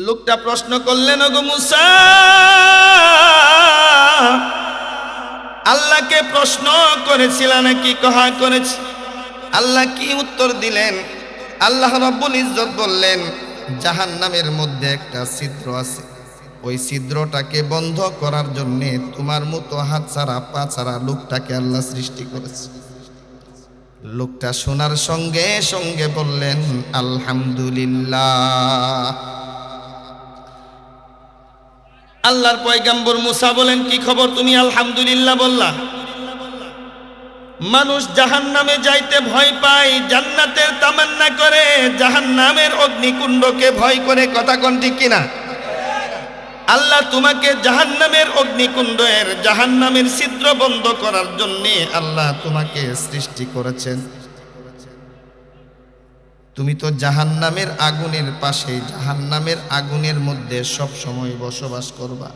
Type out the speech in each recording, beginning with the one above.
লোকটা প্রশ্ন করলেন, ওগো মুসা, আল্লাহকে প্রশ্ন করেছিল নাকি কহা করেছি? আল্লাহ কি উত্তর দিলেন? আল্লাহ রাব্বুল ইজ্জত বললেন, জাহান্নামের মধ্যে একটা ছিদ্র আছে, ওই ছিদ্রটাকে বন্ধ করার জন্য তোমার মতো হাত ছাড়া পা ছাড়া লোকটাকে আল্লাহ সৃষ্টি করেছে। লোকটা শোনার সঙ্গে সঙ্গে বললেন, আলহামদুলিল্লাহ। আল্লাহর পয়গম্বর মুসা বলেন, কি খবর তুমি আলহামদুলিল্লাহ বললা? মানুষ জাহান্নামে যাইতে ভয় পায়, জান্নাতের তামান্না করে, জাহান্নামের অগ্নিকুণ্ডকে ভয় করে। কথা কোন ঠিক কিনা? আল্লাহ তোমাকে জাহান্নামের অগ্নিকুণ্ডের, জাহান্নামের ছিদ্র বন্ধ করার জন্য আল্লাহ তোমাকে সৃষ্টি করেছেন। তুমি তো জাহান্নামের আগুনের পাশে, জাহান্নামের আগুনের মধ্যে সব সময় বসবাস করবা।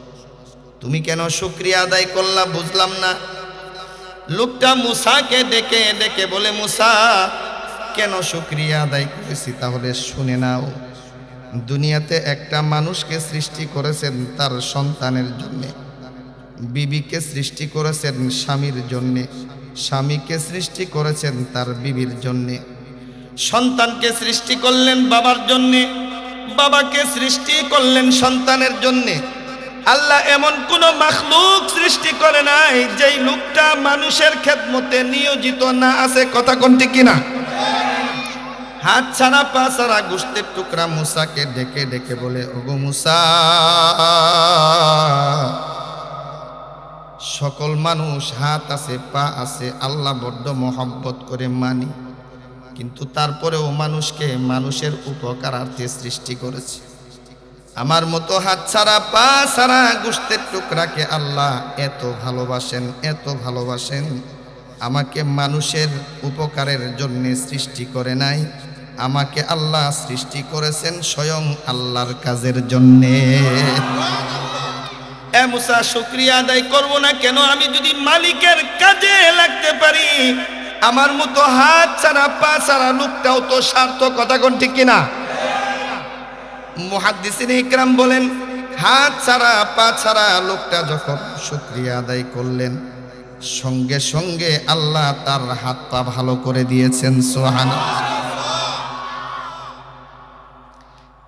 তুমি কেন শুকরিয়া আদায় করলা বুঝলাম না। লোকটা মুসাকে ডেকে ডেকে বলে, মুসা, কেন শুকরিয়া আদায় করেছি তাহলে শুনে নাও। দুনিয়াতে একটা মানুষকে সৃষ্টি করেছেন তার সন্তানের জন্যে, বিবিকে সৃষ্টি করেছেন স্বামীর জন্যে, স্বামীকে সৃষ্টি করেছেন তার বিবির জন্যে, সন্তানকে সৃষ্টি করলেন বাবার জন্যে, বাবাকে সৃষ্টি করলেন সন্তানের জন্যে। আল্লাহ এমন কোন মাখলুক সৃষ্টি করে নাই যেই লোকটা মানুষের খেদমতে নিয়োজিত না আছে। কথা কোন ঠিক কিনা? হাত ছাড়া পা ছাড়া গোশতের টুকরা মুসাকে ডেকে ডেকে বলে, ওগো মুসা, সকল মানুষ হাত আছে পা আছে, আল্লাহ বড্ড মহব্বত করে মানি, কিন্তু তারপরেও মানুষকে মানুষের উপকারার্থে সৃষ্টি করেছে। আমার মতো হাত ছাড়া পা ছাড়া গোশতের টুকরাকে আল্লাহ এত ভালোবাসেন, এত ভালোবাসেন। আমাকে মানুষের উপকারের জন্য সৃষ্টি করে নাই, আমাকে আল্লাহ সৃষ্টি করেছেন স্বয়ং আল্লাহর কাজের জন্যে। এ মুসা, শুকরিয়া আদায় করব না কেন? আমি যদি মালিকের কাজে লাগতে পারি, আমার মতো হাত ছাড়া পা ছাড়া লোকটাও তো স্বার্থ। কথা কোন ঠিক কিনা? মুহাদ্দিসিনে ইকরাম বলেন, হাত ছাড়া পা ছাড়া লোকটা যখন শুকরিয়া আদায় করলেন, সঙ্গে সঙ্গে আল্লাহ তার হাত পা ভালো করে দিয়েছেন। সুবহানাল্লাহ।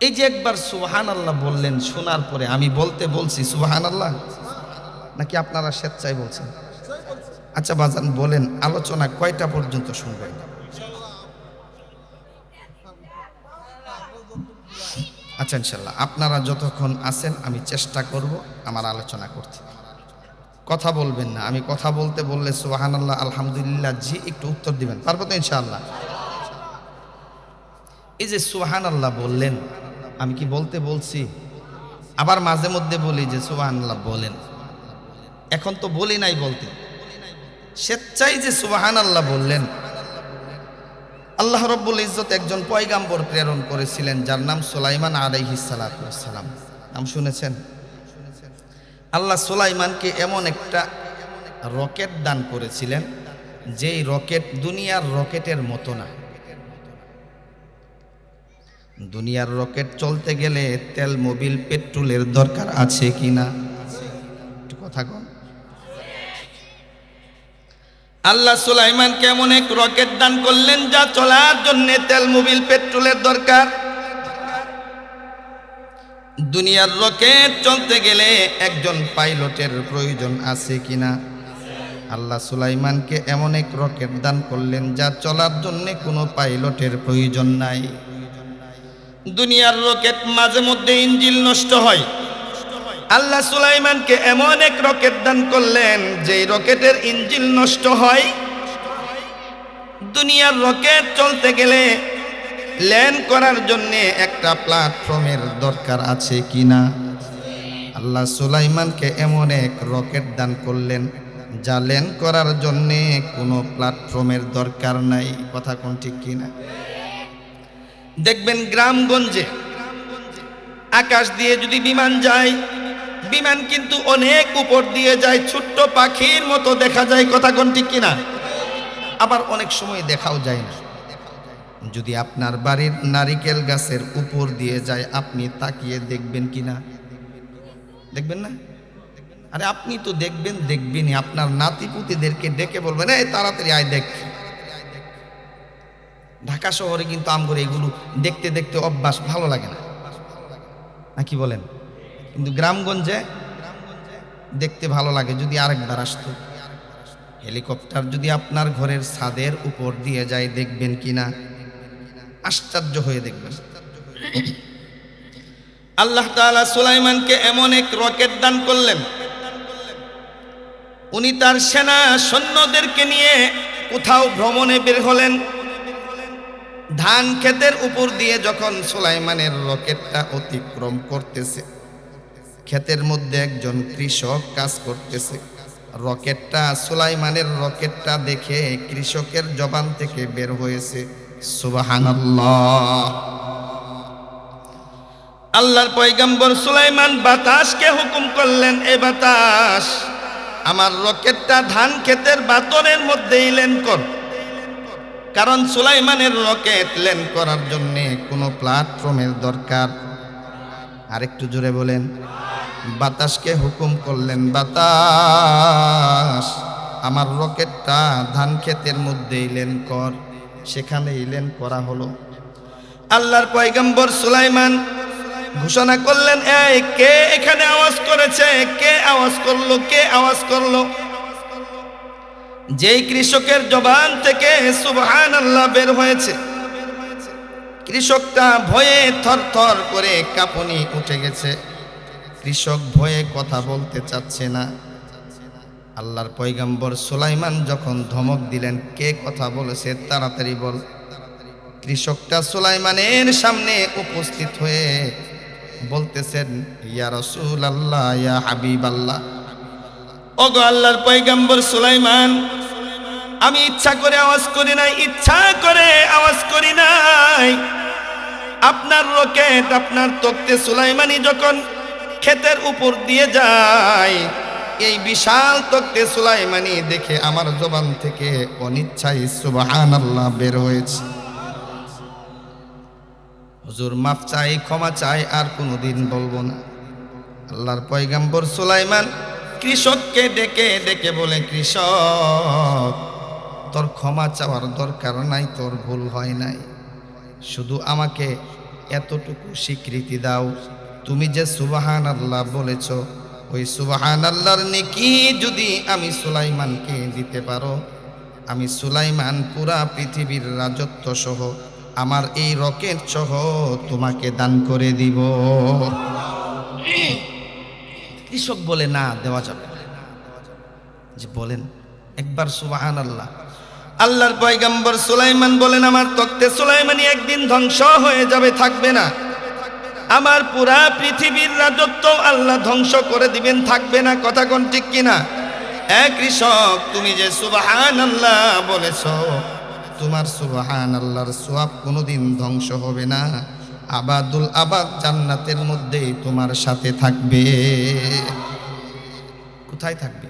এই যে একবার সুবহানাল্লাহ বললেন, শোনার পরে আমি বলছি সুবহানাল্লাহ, নাকি আপনারা স্বেচ্ছায় বলছেন? আচ্ছা বাজান বলেন, আলোচনা কয়টা পর্যন্ত শুনবেন? আচ্ছা ইনশাল্লাহ আপনারা যতক্ষণ আছেন আমি চেষ্টা করব আমার আলোচনা করতে। কথা বলবেন না, আমি কথা বলতে বললে সুবহানাল্লাহ আলহামদুলিল্লাহ জি একটু উত্তর দিবেন, পারবো তো ইনশাআল্লাহ? এই যে সুবহানাল্লাহ বললেন, আমি কি বলছি? আবার মাঝে মধ্যে বলি যে সুবহানাল্লাহ বলেন, এখন তো বলি নাই বলতে। স্বেচ্ছায় যে সুবহানাল্লাহ বললেন, আল্লাহ রাব্বুল ইজ্জত একজন পয়গাম্বর প্রেরণ করেছিলেন যার নাম সুলাইমান আলাইহিস সালাতু ওয়াস সালাম। নাম শুনেছেন? আল্লাহ সুলাইমানকে এমন একটা রকেট দান করেছিলেন যেই রকেট দুনিয়ার রকেটের মতো না। দুনিয়ার রকেট চলতে গেলে তেল, মোবিল, পেট্রোলের দরকার আছে কিনা? একটু কথা কন। আল্লাহ সুলাইমানকে এমন এক রকেট দান করলেন যা চলার জন্য তেল, মোবিল, পেট্রোলের দরকার। দুনিয়ার রকেট চলতে গেলে একজন পাইলটের প্রয়োজন আছে কিনা? আল্লাহ সুলাইমানকে এমন এক রকেট দান করলেন যা চলার জন্য কোনো পাইলটের প্রয়োজন নাই। দুনিয়ার রকেট মাঝে মধ্যে ইঞ্জিন নষ্ট হয়, আল্লাহ সুলাইমানকে এমন এক রকেট দান করলেন যেই রকেটের ইঞ্জিন নষ্ট হয়। দুনিয়ার রকেট চলতে গেলে ল্যান্ড করার জন্য একটা প্ল্যাটফর্মের দরকার আছে কিনা? আল্লাহ সুলাইমানকে এমন এক রকেট দান করলেন যা ল্যান্ড করার জন্য কোনো প্ল্যাটফর্মের দরকার নাই। কথা কোন ঠিক কিনা? দেখবেন গ্রামগঞ্জে আকাশ দিয়ে যদি বিমান যায়, বিমান কিন্তু অনেক উপর দিয়ে যায়, ছোট্ট পাখির মতো দেখা যায়। কথা কোন ঠিক কিনা? আবার অনেক সময় দেখাও যায় না। যদি আপনার বাড়ির নারিকেল গাছের উপর দিয়ে যায়, আপনি তাকিয়ে দেখবেন কি না? দেখবেন না? আরে আপনি তো দেখবেনই, আপনার নাতিপুতিদেরকে ডেকে বলবেন, এই তাড়াতাড়ি আয় দেখ। ঢাকা শহরে কিন্তু আমগরে এগুলো দেখতে দেখতে অভ্যাস, ভালো লাগে না, নাকি বলেন? কিন্তু গ্রামগঞ্জে দেখতে ভালো লাগে। যদি আরেকবার আসতো হেলিকপ্টার, যদি আপনার ঘরের ছাদের উপর দিয়ে যায়, দেখবেন কিনা? আশ্চর্য হয়ে দেখবেন। আল্লাহ তাআলা সুলাইমানকে এমন এক রকেট দান করলেন, উনি তার সেনা সৈন্যদেরকে নিয়ে কোথাও ভ্রমণে বের হলেন। ধান ক্ষেতের উপর দিয়ে যখন সুলাইমানের রকেটটা অতিক্রম করতেছে, ক্ষেতের মধ্যে একজন কৃষক কাজ করতেছে। রকেটটা, সুলাইমানের রকেটটা দেখে কৃষকের জবান থেকে বের হয়েছে সুবহানাল্লাহ। আল্লাহর পয়গম্বর সুলাইমান বাতাসকে হুকুম করলেন, এ বাতাস, আমার রকেটটা ধান ক্ষেতের বাতরের মধ্যেই ল্যান্ড কর। কারণ সুলাইমানের রকেট ল্যান্ড করার জন্য কোনো প্ল্যাটফর্মের দরকার। আরেকটু জোরে বলেন। বাতাসকে হুকুম করলেন, বাতাস, আমার রকেটটা ধান ক্ষেতের মধ্যেই ল্যান্ড কর। সেখানেই ল্যান্ড করা হলো। আল্লাহর পয়গম্বর সুলাইমান ঘোষণা করলেন, এই কে এখানে আওয়াজ করেছে? কে আওয়াজ করলো? কে আওয়াজ করলো? যেই কৃষকের জবান থেকে সুবহানাল্লাহ বের হয়েছে, কৃষকটা ভয়ে থরথর করে কাঁপুনি উঠে গেছে। কৃষক ভয়ে কথা বলতে চাচ্ছে না। আল্লাহর পয়গম্বর সুলাইমান যখন ধমক দিলেন, কে কথা বলেছে তাড়াতাড়ি বল। কৃষকটা সুলাইমানের সামনে উপস্থিত হয়ে বলতেছেন, ইয়া রাসূলুল্লাহ, ইয়া হাবিবাল্লাহ, ওগো আল্লাহর পয়গম্বর সুলাইমান, আমি ইচ্ছা করে আওয়াজ করি নাই, ইচ্ছা করে আওয়াজ করি নাই। আপনার রকেট, আপনার তখ্তে সুলাইমানি যখন ক্ষেতের উপর দিয়ে যায়, এই বিশাল তখ্তে সুলাইমানি দেখে আমার জবান থেকে অনিচ্ছায় সুবহানাল্লাহ বের হয়েছে। হুজুর মাফ চাই, ক্ষমা চাই, আর কোনোদিন বলবো না। আল্লাহর পয়গম্বর সুলাইমান কৃষককে ডেকে ডেকে বলে, কৃষক, তোর ক্ষমা চাওয়ার দরকার নাই, তোর ভুল হয় নাই। শুধু আমাকে এতটুকু স্বীকৃতি দাও, তুমি যে সুবহানাল্লাহ বলেছ, ওই সুবহানাল্লাহর নেকি যদি আমি সুলাইমানকে দিতে পারো, আমি সুলাইমান পুরা পৃথিবীর রাজত্ব সহ আমার এই রকেট সহ তোমাকে দান করে দিব। কৃষক বলে, না, দেওয়া যাবে না। যে বলেন একবার সুবহানাল্লাহ। আল্লাহর পয়গম্বর সুলাইমান বলেন, আমার তখ্তে সুলাইমানি একদিন ধ্বংস হয়ে যাবে, থাকবে না। আমার পুরা পৃথিবীর রাজত্ব আল্লাহ ধ্বংস করে দিবেন, থাকবে না। কথা কোন ঠিক কিনা? এক কৃষক, তুমি যে সুবহানাল্লাহ বলেছো, তোমার সুবহানাল্লাহর সওয়াব কোনোদিন ধ্বংস হবে না, আবাদুল আবাদ জান্নাতের মধ্যেই তোমার সাথে থাকবে। কোথায় থাকবে?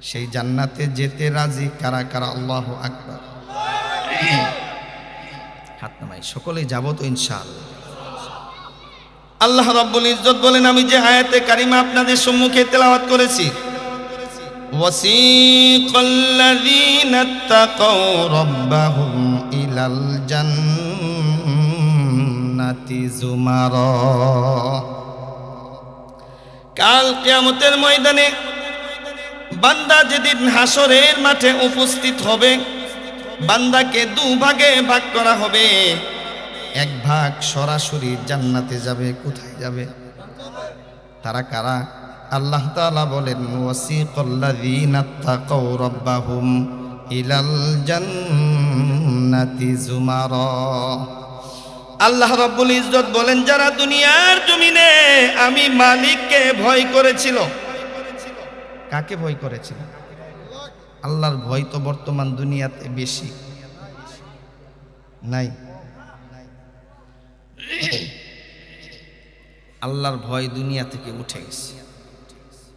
সেই জান্নাতে যেতে রাজি কারা কারা? আল্লাহু আকবার। হাত নামাই, সকলেই যাব তো ইনশাআল্লাহ। আল্লাহ রাব্বুল ইজ্জত বলেন, আমি যে আয়াতে কারিমা আপনাদের সম্মুখে তেলাওয়াত করেছি, ওয়াসিকাল্লাযীনা তাকাউ রাব্বাহুম ইলাল জান্নাতি যুমারা। কাল কিয়ামতের ময়দানে বান্দা যেদিন হাসরের মাঠে উপস্থিত হবে, বান্দাকে দুভাগে ভাগ করা হবে। এক ভাগ সরাসরি জান্নাতে যাবে। কোথায় যাবে? তারা কারা? আল্লাহ তাআলা বলেন, ওয়াসিকাল্লাযীনা তাকাউ রাব্বাহুম ইলাল জান্নাতি যুমারা। আল্লাহ রাব্বুল ইজ্জত বলেন, যারা দুনিয়ার জমিনে আমি মালিককে ভয় করেছিল। কাকে ভয় করেছিল? আল্লাহর ভয় তো বর্তমান দুনিয়াতে বেশি নাই। আল্লাহর ভয় দুনিয়া থেকে উঠে গেছে,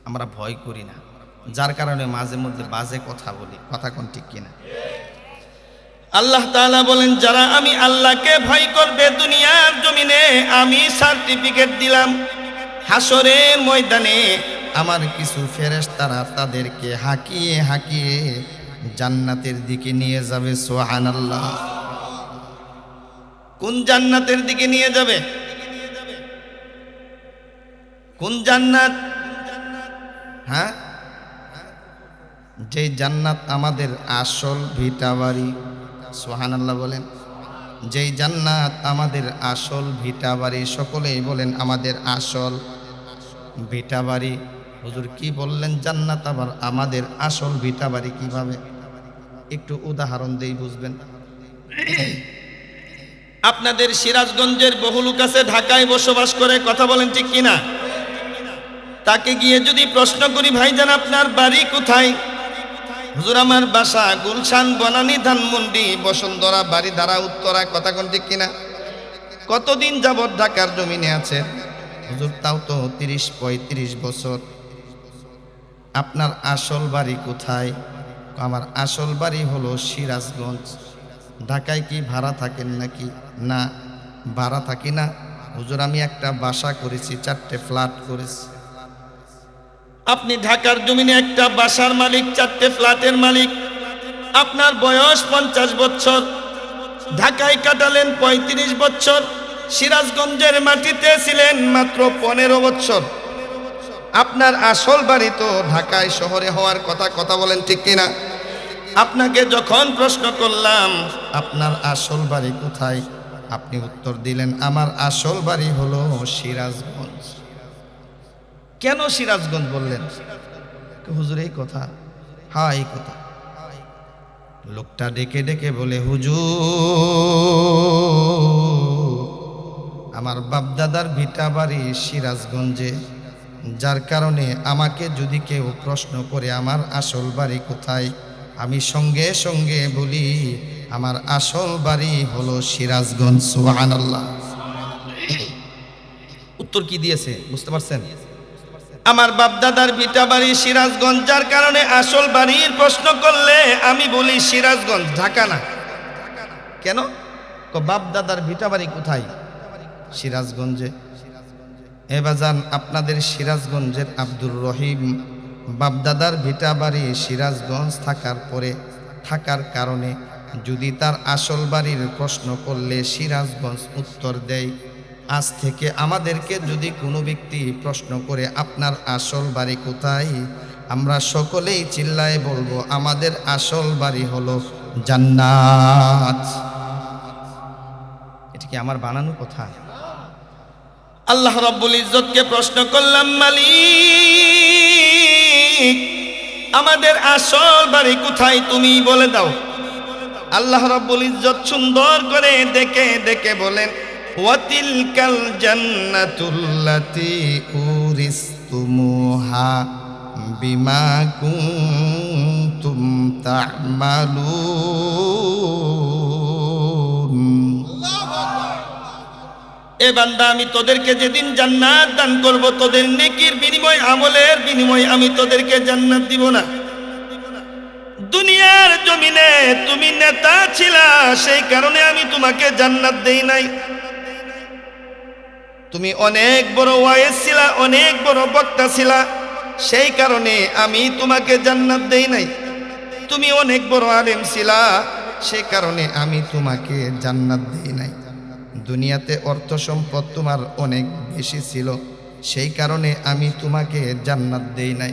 আমরা ভয় করি না, যার কারণে মাঝে মধ্যে বাজে কথা বলি। কথা কোন ঠিক কিনা? আল্লাহ তাআলা বলেন, যারা আমি আল্লাহকে ভয় করবে দুনিয়ার জমিনে আমি সার্টিফিকেট দিলাম, হাসরের ময়দানে আমার কিছু ফেরেশতারা তাদেরকে হাঁকিয়ে হাঁকিয়ে জান্নাতের দিকে নিয়ে যাবে। সুবহানাল্লাহ। কোন জান্নাতের দিকে নিয়ে যাবে? কোন জান্নাত? হ্যাঁ, যে জান্নাত আমাদের আসল ভিটা বাড়ি। সুবহানাল্লাহ বলেন। যেই জান্নাত আমাদের আসল ভিটা বাড়ি। সকলেই বলেন আমাদের আসল ভিটা বাড়ি। হুজুর কি বললেন? জান্নাত আবার আমাদের আসল ভিটা বাড়ি কিভাবে? একটু উদাহরণ দেই, বুঝবেন। আপনাদের সিরাজগঞ্জের বহু লোক আছে ঢাকায় বসবাস করে, কথা বলেন ঠিক কিনা? তাকে গিয়ে যদি প্রশ্ন করি, ভাইজান আপনার বাড়ি কোথায়? হুজুর আমার বাসা গুলশান, বনানী, ধানমন্ডি, বসুন্ধরা, বাড়িধারা, উত্তরা, কথা কোন ঠিক কিনা? কতদিন যাবত ঢাকার জমিনে আছে? হুজুর তাও তো 30-35 বছর। আপনার আসল বাড়ি কোথায়? আমার আসল বাড়ি হলো সিরাজগঞ্জ। ঢাকায় কি ভাড়া থাকেন নাকি? না, ভাড়া থাকি না হুজুর, আমি একটা বাসা করেছি, 4টে ফ্ল্যাট করেছি। আপনি ঢাকার জমিনে একটা বাসার মালিক, 4টে ফ্ল্যাটের মালিক। আপনার বয়স 50 বছর, ঢাকায় কাটালেন 35 বছর, সিরাজগঞ্জের মাটিতে ছিলেন মাত্র 15 বছর। আপনার আসল বাড়ি তো ঢাকায় শহরে হওয়ার কথা, কথা বলেন ঠিক কিনা? আপনাকে যখন প্রশ্ন করলাম আপনার আসল বাড়ি কোথায়, আপনি উত্তর দিলেন আমার আসল বাড়ি হলো সিরাজগঞ্জ। কেন সিরাজগঞ্জ বললেন? হুজুর এই কথা? হ্যাঁ এই কথা। লোকটা ডেকে ডেকে বলে, হুজুর আমার বাপদাদার ভিটা বাড়ি সিরাজগঞ্জে, যার কারণে আমাকে যদি কেউ প্রশ্ন করে আমার আসল বাড়ি কোথায়, আমি সঙ্গে সঙ্গে বলি আমার আসল বাড়ি হলো সিরাজগঞ্জ। সুবহানাল্লাহ। উত্তর কি দিয়েছে বুঝতে পারছেন? আমার বাপদাদার ভিটা বাড়ি সিরাজগঞ্জ, যার কারণে আসল বাড়ির প্রশ্ন করলে আমি বলি সিরাজগঞ্জ, ঢাকা না। কেন? বাপদাদার ভিটা বাড়ি কোথায়? সিরাজগঞ্জে। এবাজান আপনাদের সিরাজগঞ্জের আব্দুর রহিম বাপদাদার ভিটা বাড়ি সিরাজগঞ্জ থাকার কারণে যদি তার আসল বাড়ির প্রশ্ন করলে সিরাজগঞ্জ উত্তর দেয়, আজ থেকে আমাদেরকে যদি কোনো ব্যক্তি প্রশ্ন করে আপনার আসল বাড়ি কোথায়, আমরা সকলেই চিল্লায় বলবো আমাদের আসল বাড়ি হলো জান্নাত। এটা কি আমার বানানো কথা? আল্লাহ রাব্বুল ইজ্জতকে প্রশ্ন করলাম, মালিক আমাদের আসল বাড়ি কোথায় তুমি বলে দাও। আল্লাহ রাব্বুল ইজ্জত সুন্দর করে দেখে দেখে বলেন, ওয়াতিলকাল জান্নাতুল্লাতী উরিসতুমুহা বিমা কুনতুম তা'মালুন। এ বান্দা আমি তোদেরকে যেদিন জান্নাত দান করব, তোদের নেকির বিনিময়, আমলের বিনিময় আমি তোদেরকে জান্নাত দিব না। দুনিয়ার জমিনে তুমি নেতা ছিলা, সেই কারণে আমি তোমাকে জান্নাত দেই নাই। তুমি অনেক বড় ওয়াইজ ছিলা, অনেক বড় বক্তা ছিলা, সেই কারণে আমি তোমাকে জান্নাত দেই নাই। তুমি অনেক বড় আলেম ছিলা, সেই কারণে আমি তোমাকে জান্নাত দেই নাই। দুনিয়াতে অর্থ সম্পদ তোমার অনেক বেশি ছিল, সেই কারণে আমি তোমাকে জান্নাত দেই নাই।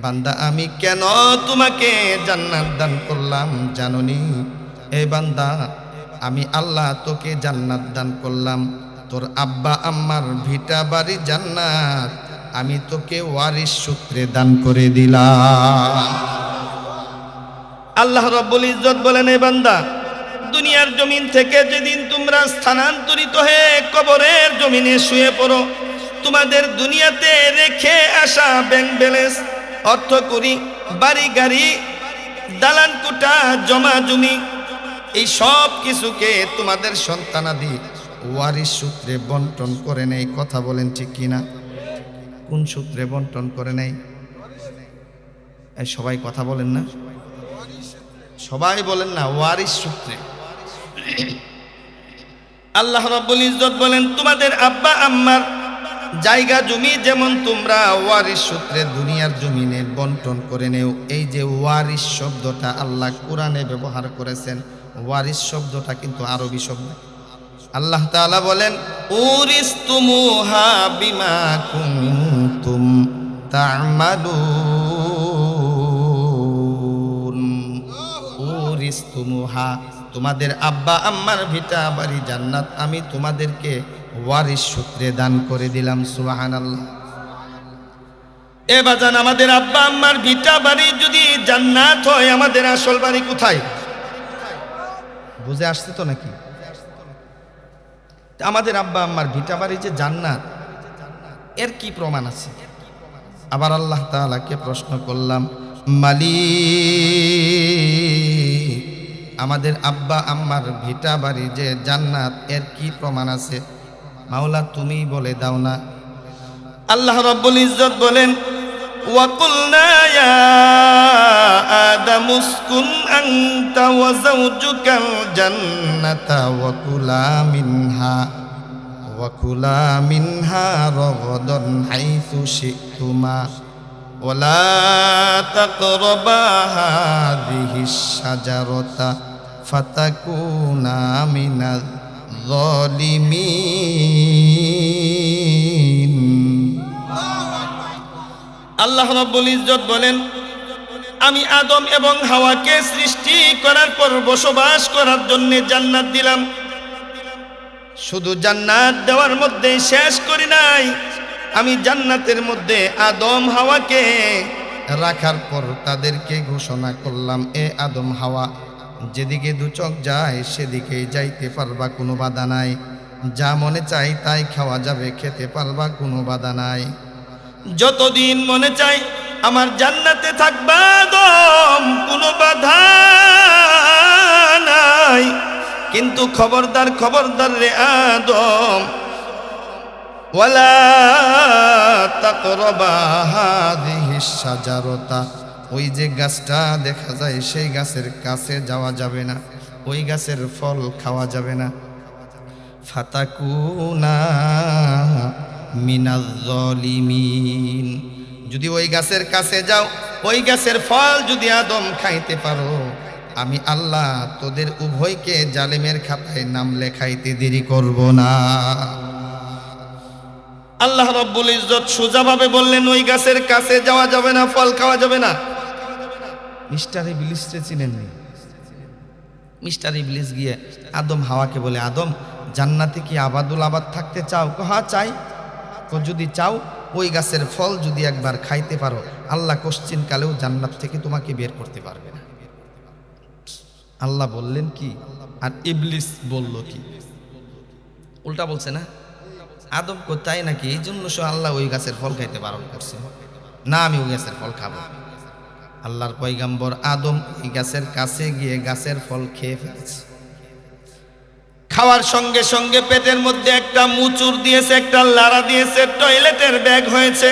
বান্দা আমি কেন তোমাকে জান্নাত দান করলাম জানোনি? এ বান্দা আমি আল্লাহ তোকে জান্নাত দান করলাম, তোর আব্বা আম্মার ভিটা বাড়ি জান্নাত আমি তোকে ওয়ারিশ সূত্রে দান করে দিলাম। আল্লাহ রাব্বুল ইজ্জত বলেন, এ বান্দা দুনিয়ার জমিন থেকে যেদিন তোমরা স্থানান্তরিত হয়ে কবরের জমিনে শুয়ে পড়ো, তোমাদের দুনিয়াতে রেখে আসা ব্যাংক ব্যালেন্স, অর্থ করি, বাড়ি গাড়ি, দালান কোঠা, জমা জমি, এই সব কিছুকে তোমাদের সন্তানাদি ওয়ারিশ সূত্রে বন্টন করে নেয়। কথা বলেন ঠিক কিনা? কোন সূত্রে বন্টন করে নেয়? সবাই কথা বলেন না, সবাই বলেন না, ওয়ারিশ সূত্রে। আল্লাহ রাব্বুল ইজ্জত বলেন, তোমাদের আব্বা আম্মার জায়গা জমি যেমন তোমরা ওয়ারিস সূত্রে দুনিয়ার জমিনে বন্টন করে নেও। এই যে ওয়ারিস শব্দটা আল্লাহ কোরআনে ব্যবহার করেছেন, ওয়ারিস শব্দটা কিন্তু আরবি শব্দ। আল্লাহ তাআলা বলেন, উরিস্তুমুহা বিমা কুনতুম তা'মালুন। উরিস্তুমুহা, তোমাদের আব্বা আম্মার ভিটা বাড়ি জান্নাত আমি তোমাদেরকে ওয়ারিস সূত্রে দান করে দিলাম। সুবহানাল্লাহ। এ বাজান, আমাদের আব্বা আম্মার ভিটা বাড়ি যদি জান্নাত হয়, আমাদের আসল বাড়ি কোথায়? বুঝে আসছে তো নাকি? আমাদের আব্বা আম্মার ভিটা বাড়ি যে জান্নাত, এর কি প্রমাণ আছে? আবার আল্লাহ তাআলাকে প্রশ্ন করলাম, মালিক, আমাদের আব্বা আম্মার ভিটা বাড়ি যে জান্নাত, এর কি প্রমাণ আছে? মাওলা তুমি বলে দাও না। আল্লাহ রাব্বুল ইজ্জত বলেন, ওয়াকুলনা ইয়া আদামু উসকুন আনতা ওয়া যাওজুকাল জান্নাতা ওয়া কুলা মিনহা রাগাদান হাইসু শি'তুমা ওয়া লা তাকরাবা হাযিহিশ শাজারাতা ফাতাকুনা মিনাল যালিমিন। আল্লাহ রাব্বুল ইজ্জত বলেন, আমি আদম এবং হাওয়াকে সৃষ্টি করার পর বসবাস করার জন্য জান্নাত দিলাম। শুধু জান্নাত দেওয়ার মধ্যে শেষ করি নাই, আমি জান্নাতের মধ্যে আদম হাওয়াকে রাখার পর তাদেরকে ঘোষণা করলাম, এ আদম হাওয়া, যেদিকে দু চোখ যায় সেদিকেই যাইতে পারবা, কোনো বাধা নাই। যা মনে চাই তাই খাওয়া যাবে, খেতে পারবা, কোনো বাধা নাই। যতদিন মনে চাই আমার জান্নাতে থাকবা আদম, কোনো বাধা নাই। কিন্তু খবরদার, খবরদার রে আদম, ওয়ালা তাকরাবা হাযিহিশ শাজারাতা, ওই যে গাছটা দেখা যায় সেই গাছের কাছে যাওয়া যাবে না, ওই গাছের ফল খাওয়া যাবে না। ফাতাকুনা মিনাজ জালিমিন, যদি ওই গাছের কাছে যাও, ওই গাছের ফল যদি আদম খাইতে পারো, আমি আল্লাহ তোদের উভয়কে জালেমের খাতায় নাম লেখাইতে দেরি করব না। আল্লাহ রাব্বুল ইজ্জত সোজাভাবে বললেন, ওই গাছের কাছে যাওয়া যাবে না, ফল খাওয়া যাবে না। মিস্টার ইবলিসকে চিনেননি? মিস্টার ইবলিস গিয়ে আদম হাওয়াকে বলে, আদম, জান্নাতে কি আবাদুল আবাদ থাকতে চাও? হ্যাঁ চাই। যদি চাও, ওই গাছের ফল যদি একবার খাইতে পারো, আল্লাহ কোশ্চিন কালেও জান্নাত থেকে তোমাকে বের করতে পারবে না। আল্লাহ বললেন কি, আর ইবলিস বলল কি? উল্টা বলছে না? আদম কোথায় নাকি এই জন্য আল্লাহ ওই গাছের ফল খাইতে বারণ করছে, না আমি ওই গাছের ফল খাবো। আল্লাহর পয়গাম্বর আদম ওই গাছের কাছে গিয়ে গাছের ফল খেয়ে ফেলেছে। খাওয়ার সঙ্গে সঙ্গে পেটের মধ্যে একটা মুচুর দিয়েছে, একটা লাড়া দিয়েছে, টয়লেটের ব্যাগ হয়েছে।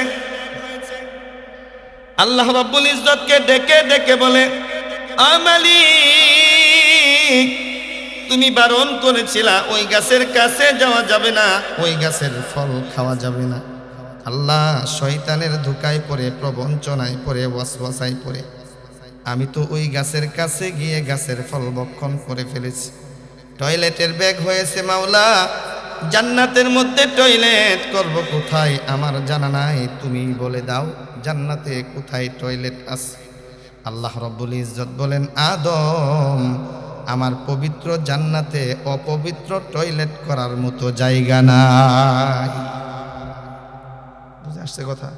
আল্লাহ রাব্বুল ইজ্জতকে ডেকে ডেকে বলে, মালিক, তুমি বারণ করেছিলা ওই গাছের কাছে যাওয়া যাবে না, ওই গাছের ফল খাওয়া যাবে না। আল্লাহ শয়তানের ধোঁকায় পড়ে, প্রবঞ্চনায় পড়ে, ওয়াসওয়াসায় পড়ে আমি তো ওই গাছের কাছে গিয়ে গাছের ফল ভক্ষণ করে ফেলেছি। টয়লেটের ব্যাগ হয়েছে মাওলা, জান্নাতের মধ্যে টয়লেট করব কোথায় আমার জানা নাই, তুমি বলে দাও জান্নাতে কোথায় টয়লেট আছে। আল্লাহ রাব্বুল ইজ্জত বলেন, আদম, আমার পবিত্র জান্নাতে অপবিত্র টয়লেট করার মতো জায়গা নাই। বুঝে আসছে কথা?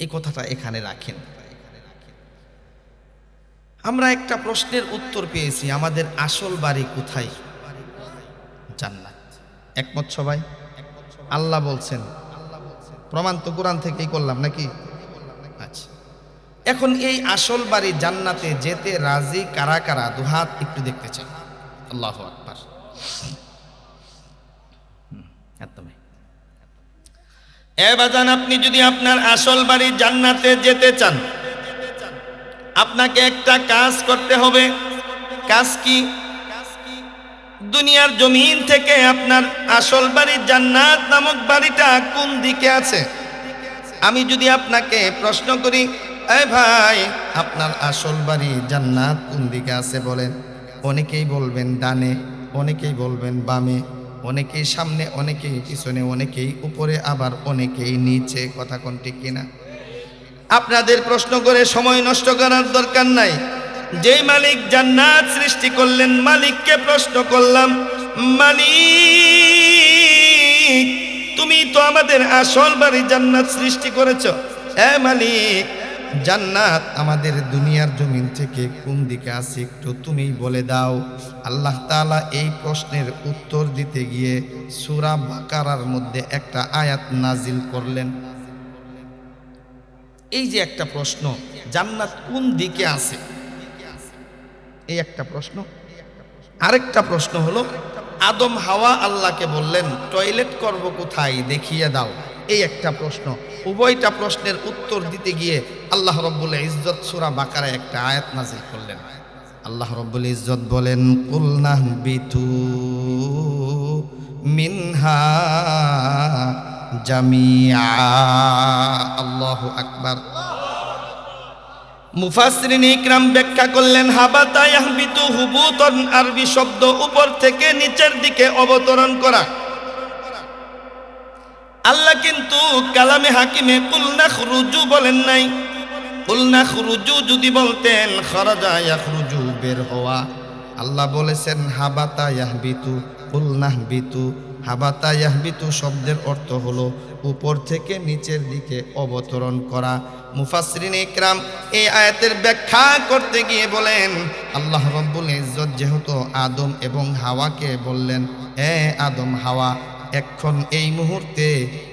এই কথাটা এখানে রাখেন। আমরা একটা প্রশ্নের উত্তর পেয়েছি, আমাদের আসল বাড়ি কোথায়? জান্নাত। একমত সবাই? আল্লাহ বলছেন, প্রমাণ তো কোরআন থেকেই করলাম নাকি? আচ্ছা, এখন এই আসল বাড়ি জান্নাতে যেতে রাজি কারা কারা? দুহাত একটু দেখতে চাই। আল্লাহু আকবার। এ বাজান, আপনি যদি আপনার আসল বাড়ি জান্নাতে যেতে চান, আপনাকে একটা কাজ করতে হবে। কাজ কি? দুনিয়ার জমিন থেকে আপনার আসল বাড়ি জান্নাত নামক বাড়িটা কোন দিকে আছে? আমি যদি আপনাকে প্রশ্ন করি, এ ভাই, আপনার আসল বাড়ি জান্নাত কোন দিকে আছে বলেন? অনেকেই বলবেন ডানে, অনেকেই বলবেন বামে, অনেকেই সামনে, অনেকেই পিছনে, অনেকেই উপরে, আবার অনেকেই নিচে। কথা কোন ঠিক কিনা? আপনাদের প্রশ্ন করে সময় নষ্ট করার দরকার নাই। যেই মালিক জান্নাত সৃষ্টি করলেন, মালিককে প্রশ্ন করলাম, মালিক, তুমি তো আমাদের আসল বাড়ি জান্নাত সৃষ্টি করেছো, এ মালিক, জান্নাত আমাদের দুনিয়ার জমিন থেকে কোন দিকে আছে একটু তুমি বলে দাও। আল্লাহ তাআলা এই প্রশ্নের উত্তর দিতে গিয়ে সূরা বাকারার মধ্যে একটা আয়াত নাজিল করলেন। এই যে একটা প্রশ্ন, জান্নাত কোন দিকে আছে, এই একটা প্রশ্ন। আরেকটা প্রশ্ন হলো, আদম হাওয়া আল্লাহকে বললেন টয়লেট করব কোথায় দেখিয়ে দাও, এই একটা প্রশ্ন। উভয়টা প্রশ্নের উত্তর দিতে গিয়ে আল্লাহ রব্বুল ইজ্জত সূরা বাকারায় একটা আয়াত নাযিল করলেন। আল্লাহ রব্বুল ইজ্জত বলেন, কুল নাহবিতু মিনহা জামিআ। আল্লাহু আকবার। মুফাসসিরিন ইকরাম ব্যাখ্যা করলেন, হাবাতা ইয়াহবিতু হুবুতন, আরবি শব্দ উপর থেকে নিচের দিকে অবতরণ করা। আল্লাহ কিন্তু কালামে হাকিমে কুল নাখরুজু বলেন নাই। কুল নাখরুজু যদি বলতেন খরাজা ইয়াখরুজু, বের হওয়া। আল্লাহ বলেছেন হাবাতা ইয়াহবিতু, কুল নাহবিতু। হাবাতা ইয়াহবিতু শব্দের অর্থ হলো উপর থেকে নিচের দিকে অবতরণ করা। মুফাসসিরিন ইকরাম এই আয়াতের ব্যাখ্যা করতে গিয়ে বলেন, আল্লাহ রব্বুল ইজ্জত যেহেতু আদম এবং হাওয়াকে বললেন, এ আদম হাওয়া, এখন এই মুহূর্তে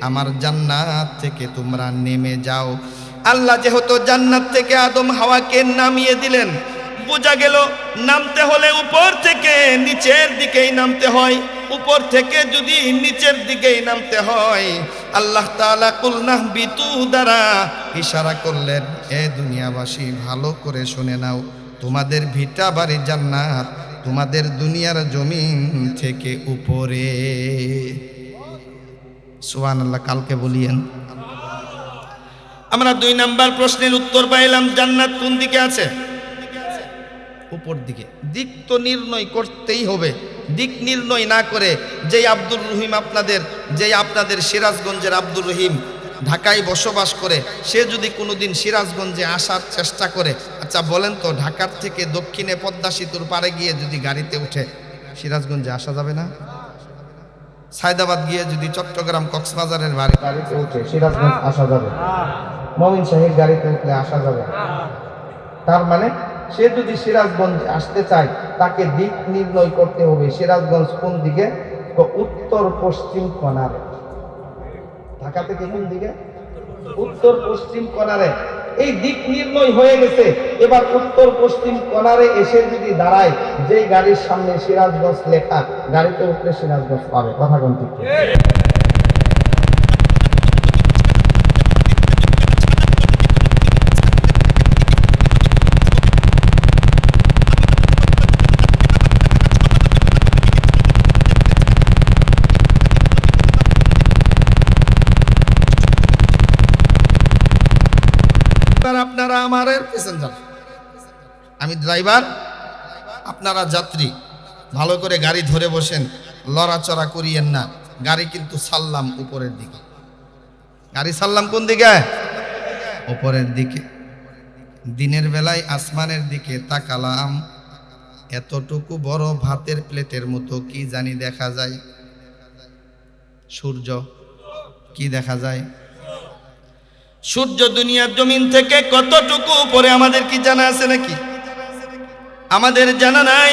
আমার জান্নাত থেকে তোমরা নেমে যাও। আল্লাহ যেহেতু জান্নাত থেকে আদম হাওয়াকে নামিয়ে দিলেন, বোঝা গেল নামতে হলে উপর থেকে নিচের দিকেই নামতে হয়। উপর থেকে যদি নিচের দিকেই নামতে হয়, আল্লাহ তাআলা কুল নাহবিতু দ্বারা ইশারা করলেন, এ দুনিয়াবাসী ভালো করে শুনে নাও, তোমাদের ভিটা বাড়ি জান্নাত তোমাদের দুনিয়ার জমিন থেকে উপরে। সুবহানাল্লাহ। কালকে বলিয়েন। আমরা 2 নাম্বার প্রশ্নের উত্তর পাইলাম, জান্নাত কোন দিকে আছে? উপর দিকে। দিক তো নির্ণয় করতেই হবে। দিক নির্ণয় না করে যেই আব্দুর রহিম আপনাদের সিরাজগঞ্জের আব্দুর রহিম ঢাকায় বসবাস করে, সে যদি কোনোদিন সিরাজগঞ্জে আসার চেষ্টা করে, আচ্ছা বলেন তো, ঢাকার থেকে দক্ষিণে পদ্মা সেতুর পারে গিয়ে যদি গাড়িতে উঠে সিরাজগঞ্জে আসা যাবে না? সায়দাবাদ গিয়ে যদি চট্টগ্রাম কক্সবাজারের গাড়িতে উঠে সিরাজগঞ্জ আসা যাবে? মমিন শাহীর গাড়িতে উঠলে আসা যাবে? তার মানে সে যদি সিরাজগঞ্জ আসতে চায়, তাকে দিক নির্ণয় করতে হবে। সিরাজগঞ্জ কোন দিকে? উত্তর পশ্চিম কোণারে। ঢাকা থেকে কোন দিকে? উত্তর পশ্চিম কোণারে। এই দিক নির্ণয় হয়ে গেছে। এবার উত্তর পশ্চিম কোণারে এসে যদি দাঁড়ায়, যেই গাড়ির সামনে সিরাজগঞ্জ লেখা, গাড়িতে উঠলে সিরাজগঞ্জ পাবে। কথা কোন ঠিক? আপনারা আমার প্যাসেঞ্জার, আমি ড্রাইভার, আপনারা যাত্রী। ভালো করে গাড়ি ধরে বসেন, লড়াচড়া করিয়েন না। গাড়ি কিন্তু ছাড়লাম উপরের দিকে। গাড়ি ছাড়লাম কোন দিকে? উপরের দিকে। দিনের বেলায় আসমানের দিকে তাকালাম, এতটুকু বড় ভাতের প্লেটের মতো কি জানি দেখা যায়। সূর্য। কি দেখা যায়? সূর্য দুনিয়ার জমিন থেকে কতটুকু উপরে আমাদের কি জানা আছে নাকি? আমাদের জানা নাই।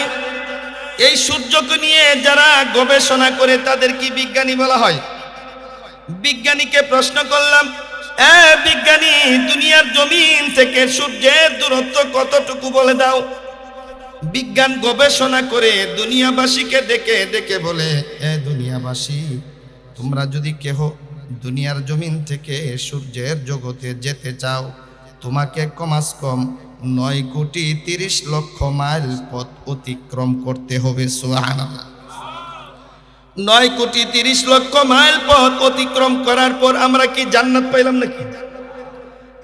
এই সূর্যকে নিয়ে যারা গবেষণা করে তাদের কি বিজ্ঞানী বলা হয়? বিজ্ঞানীকে প্রশ্ন করলাম, এ বিজ্ঞানী, দুনিয়ার জমিন থেকে সূর্যের দূরত্ব কতটুকু বলে দাও। বিজ্ঞান গবেষণা করে দুনিয়াবাসীকে ডেকে ডেকে বলে, এ দুনিয়াবাসী, তোমরা যদি কেহ দুনিয়ার জমিন থেকে সূর্যের জগতে যেতে চাও, তোমাকে কমাস কম 9,30,00,000 মাইল পথ অতিক্রম করতে হবে। সুবহানাল্লাহ। 9,30,00,000 মাইল পথ অতিক্রম করার পর আমরা কি জান্নাত পাইলাম নাকি?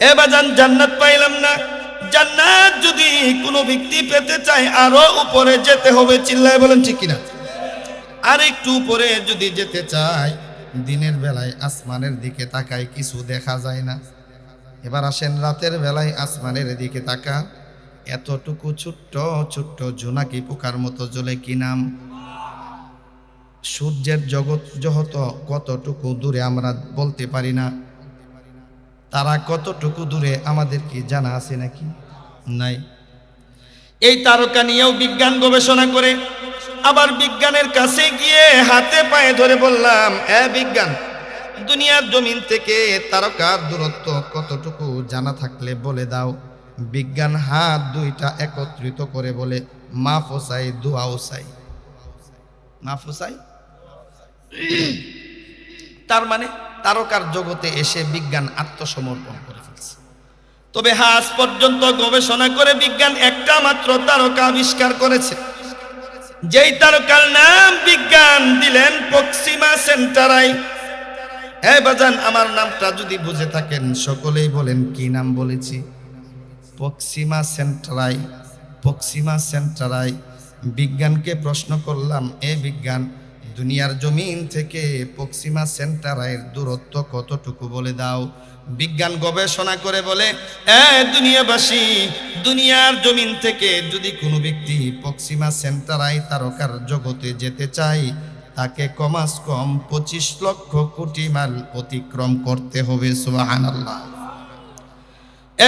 এ বাজান, জান্নাত পাইলাম না। জান্নাত যদি কোনো ব্যক্তি পেতে চায় আরো উপরে যেতে হবে। চিল্লায় বলেন ঠিক কিনা? আর একটু উপরে যদি যেতে চায়, দিনের বেলায় আসমানের দিকে তাকায়, কিছু দেখা যায় না। এবার আসেন রাতের বেলায় আসমানের দিকে তাকা, এতটুকু ছোট্ট ছোট্ট জোনাকি পোকার মতো জ্বলে, কি নাম? সূর্যের জগৎ জহত কতটুকু দূরে আমরা বলতে পারি না। তারা কতটুকু দূরে আমাদের কি জানা আছে নাকি? নাই। এই তারকা নিয়েও বিজ্ঞান গবেষণা করে, আবার বিজ্ঞানের কাছে গিয়ে হাতে পায়ে ধরে বললাম, বিজ্ঞান, দুনিয়ার জমিন থেকে তারকার দূরত্ব কতটুকু জানা থাকলে বলে দাও। বিজ্ঞান হাত দুইটা একত্রিত করে বলে, মাফোসাই দুয়াওসাই। মাফোসাই তার মানে তারকার জগতে এসে বিজ্ঞান আত্মসমর্পণ করে ফেলছে। তবে আজ পর্যন্ত গবেষণা করে বিজ্ঞান একটা মাত্র তারকা আবিষ্কার করেছে, যেই তারকার নাম বিজ্ঞান দিলেন প্রক্সিমা সেন্টারাই। বাজান, আমার নামটা যদি বুঝে থাকেন সকলেই বলেন, কি নাম বলেছি? Proxima Centauri. Proxima Centauri. বিজ্ঞানকে প্রশ্ন করলাম, বিজ্ঞান, দুনিয়ার জমিন থেকে প্রক্সিমা সেন্টারাইয়ের দূরত্ব কতটুকু বলে দাও। বিজ্ঞান গবেষণা করে বলে, দুনিয়াবাসী, দুনিয়ার জমিন থেকে যদি কোনো ব্যক্তি প্রক্সিমা সেন্টারাই তারকার জগতে যেতে চায়, তাকে কমাস কম 25 লক্ষ কোটি মাইল অতিক্রম করতে হবে। সুবহানাল্লাহ।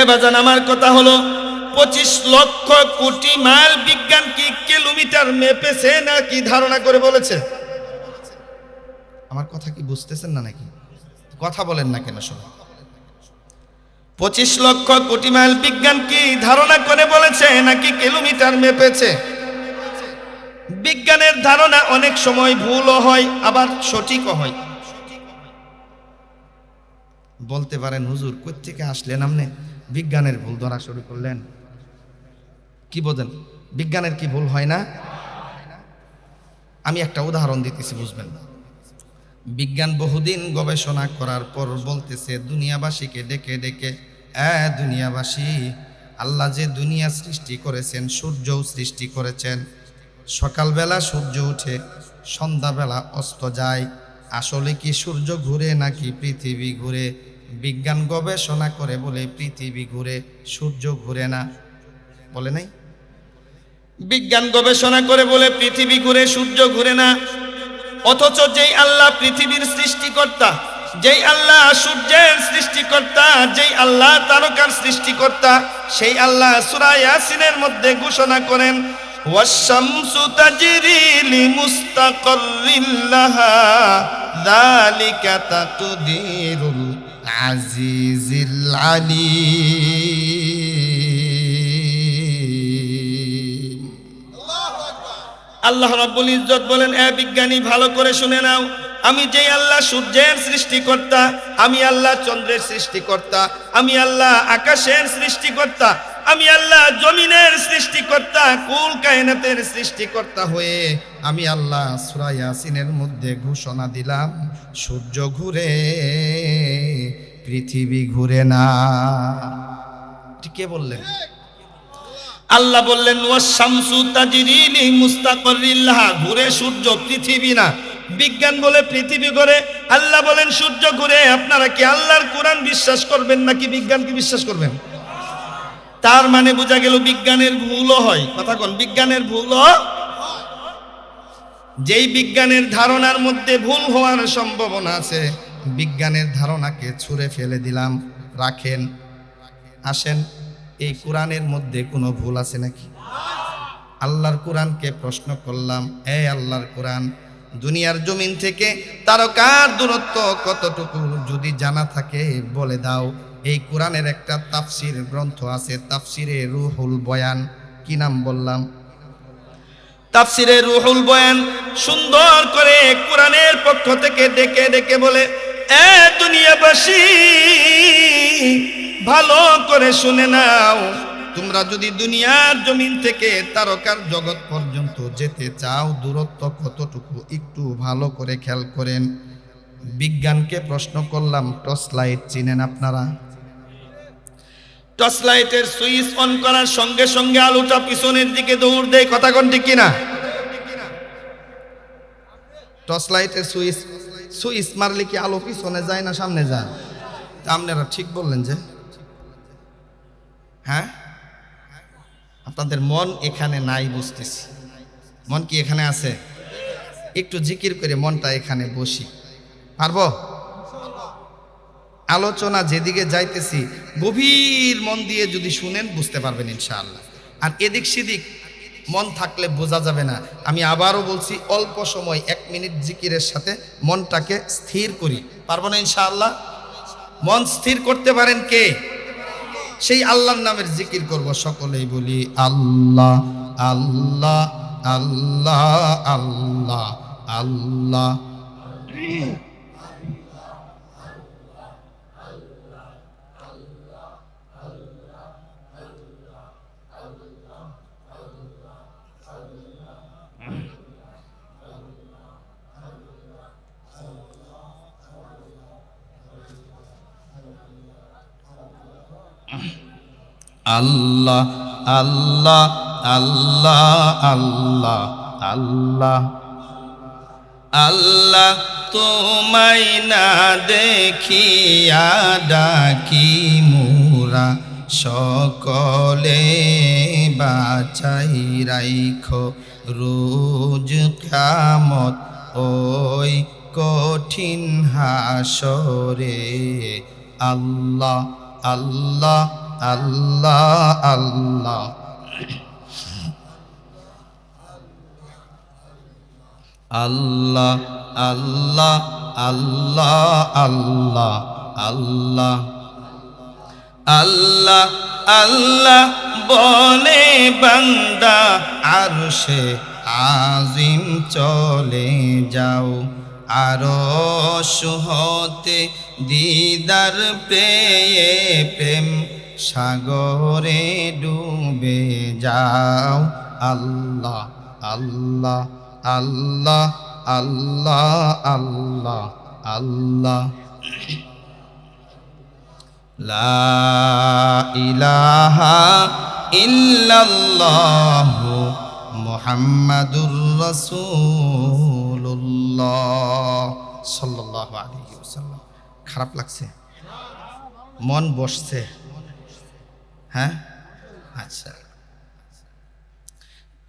বাজান, আমার কথা হলো 25 লক্ষ কোটি মাইল বিজ্ঞান কি কিলোমিটার মেপেছে নাকি ধারণা করে বলেছে? আমার কথা কি বুঝতেছেন না নাকি? কথা বলেন না কেন? শোনো, 25 লক্ষ কোটি মাইল বিজ্ঞান কি ধারণা করে বলেছে নাকি কিলোমিটার মেপেছে? বিজ্ঞানের ধারণা অনেক সময় ভুলও হয়, আবার সঠিকও হয়। বলতে পারেন, হুজুর কোত্থেকে আসলেন আপনি, বিজ্ঞানের ভুল ধরা শুরু করলেন? কি বলেন, বিজ্ঞানের কি ভুল হয় না? আমি একটা উদাহরণ দিতেছি, বুঝবেন। বিজ্ঞান বহুদিন গবেষণা করার পর বলতেছে দুনিয়াবাসীকে ডেকে ডেকে, দুনিয়াবাসী, আল্লাহ যে দুনিয়া সৃষ্টি করেছেন, সূর্যও সৃষ্টি করেছেন। সকালবেলা সূর্য উঠে, সন্ধ্যাবেলা অস্ত যায়। আসলে কি সূর্য ঘুরে নাকি পৃথিবী ঘুরে? বিজ্ঞান গবেষণা করে বলে পৃথিবী ঘুরে, সূর্য ঘুরে না। বলে নাই? বিজ্ঞান গবেষণা করে বলে পৃথিবী ঘুরে, সূর্য ঘুরে না। অথচ যেই আল্লাহ পৃথিবীর সৃষ্টিকর্তা, যেই আল্লাহ সূর্যের সৃষ্টিকর্তা, যেই আল্লাহ তারকার সৃষ্টিকর্তা, সেই আল্লাহ সূরা ইয়াসিনের মধ্যে ঘোষণা করেন, ওয়াশ-শামসু তাজরি লিমুস্তাকাররিন লাহা যালিকা তাকদীরুল আজিজিল আলীম। আল্লাহ রাব্বুল ইজ্জত বলেন, বিজ্ঞানী ভালো করে শুনে নাও, আমি যেই আল্লাহ সূর্যের সৃষ্টিকর্তা, আমি আল্লাহ চন্দ্রের সৃষ্টিকর্তা, আমি আল্লাহ আকাশের সৃষ্টিকর্তা, আমি আল্লাহ জমিনের সৃষ্টিকর্তা, কুল কায়নাতের সৃষ্টিকর্তা হয়ে আমি আল্লাহ সূরা ইয়াসিনের মধ্যে ঘোষণা দিলাম, সূর্য ঘুরে, পৃথিবী ঘুরে না। ঠিক কে বললেন? আল্লাহ বললেন, ওয়াশ-শামসু তাজরি লিমুস্তাকাররিন লাহা, ঘুরে সূর্য, পৃথিবী না। বিজ্ঞান বলে পৃথিবী ঘুরে, আল্লাহ বলেন সূর্য ঘুরে। আপনারা কি আল্লাহর কোরআন বিশ্বাস করবেন নাকি বিজ্ঞানকে বিশ্বাস করবেন? তার মানে বোঝা গেল বিজ্ঞানের ভুলও হয়। কথা কোন? বিজ্ঞানের ভুলও। যেই বিজ্ঞানের ধারণার মধ্যে ভুল হওয়ার সম্ভাবনা আছে, বিজ্ঞানের ধারণাকে ছুঁড়ে ফেলে দিলাম। রাখেন, আসেন, এই কোরআনের মধ্যে কোনো ভুল আছে নাকি? আল্লাহর কোরআনকে প্রশ্ন করলাম, আল্লাহর কোরআন, দুনিয়ার জমিন থেকে তারকার দূরত্ব কতটুকু যদি জানা থাকে বলে দাও। এই কোরআনের একটা তাফসির গ্রন্থ আছে, তাফসিরে রুহুল বয়ান। কি নাম বললাম? তাফসিরে রুহুল বয়ান। সুন্দর করে কোরআনের পক্ষ থেকে ডেকে ডেকে বলে, দুনিয়াবাসী, ভালো করে শুনে নাও, তোমরা যদি দুনিয়ার জমিন থেকে তারকার জগৎ পর্যন্ত যেতে চাও, দূরত্ব কতটুকু একটু ভালো করে খেয়াল করেন। বিজ্ঞানকে প্রশ্ন করলাম, টর্চ লাইট চিনেন আপনারা? টর্চ লাইটের সুইচ অন করার সঙ্গে সঙ্গে আলোটা পিছনের দিকে দৌড় দেয়, কথা কোন ঠিক কিনা? টর্চ লাইটের সুইচ মারলে কি আলো পিছনে যায় না সামনে যায়? আপনারা ঠিক বললেন যে, হ্যাঁ আপনাদের মন এখানে নাই বুঝতেছি। মন কি এখানে আছে? একটু জিকির করে মনটা এখানে বসি, পারবো? আলোচনা যেদিকে যাইতেছি গভীর মন দিয়ে যদি শুনেন বুঝতে পারবেন ইনশাআল্লাহ। আর এদিক সেদিক মন থাকলে বোঝা যাবে না। আমি আবারও বলছি, অল্প সময় 1 মিনিট জিকিরের সাথে মনটাকে স্থির করি, পারবো না ইনশাআল্লাহ? মন স্থির করতে পারেন কে? সেই আল্লাহর নামের জিকির করব, সকলেই বলি আল্লাহ আল্লাহ আল্লাহ আল্লাহ আল্লাহ। আল্লাহ আল্লাহ আল্লাহ আল্লাহ আল্লাহ আল্লাহ, তোমায় না দেখিয়া ডাকি মোরা সকলে, বাঁচাই রাইখো রোজ কিয়ামত ওই কঠিন হাসরে। আল্লাহ আল্লাহ আল্লাহ আল্লাহ আল্লাহ আল্লাহ আল্লাহ আল্লাহ আল্লাহ আল্লাহ আল্লাহ বলে বান্দা আরশে আজিম চলে যাও, আরশ হতে দিদার পেয়ে প্রেম সাগরে ডুবে যাও। আল্লাহ আল্লাহ আল্লাহ আল্লাহ আল্লাহ আল্লাহ। লা ইলাহা ইল্লাল্লাহু মুহাম্মাদুর রাসূলুল্লাহ সাল্লাল্লাহু আলাইহি ওয়াসাল্লাম। খারাপ লাগছে? মন বসছে? হ্যাঁ, আচ্ছা।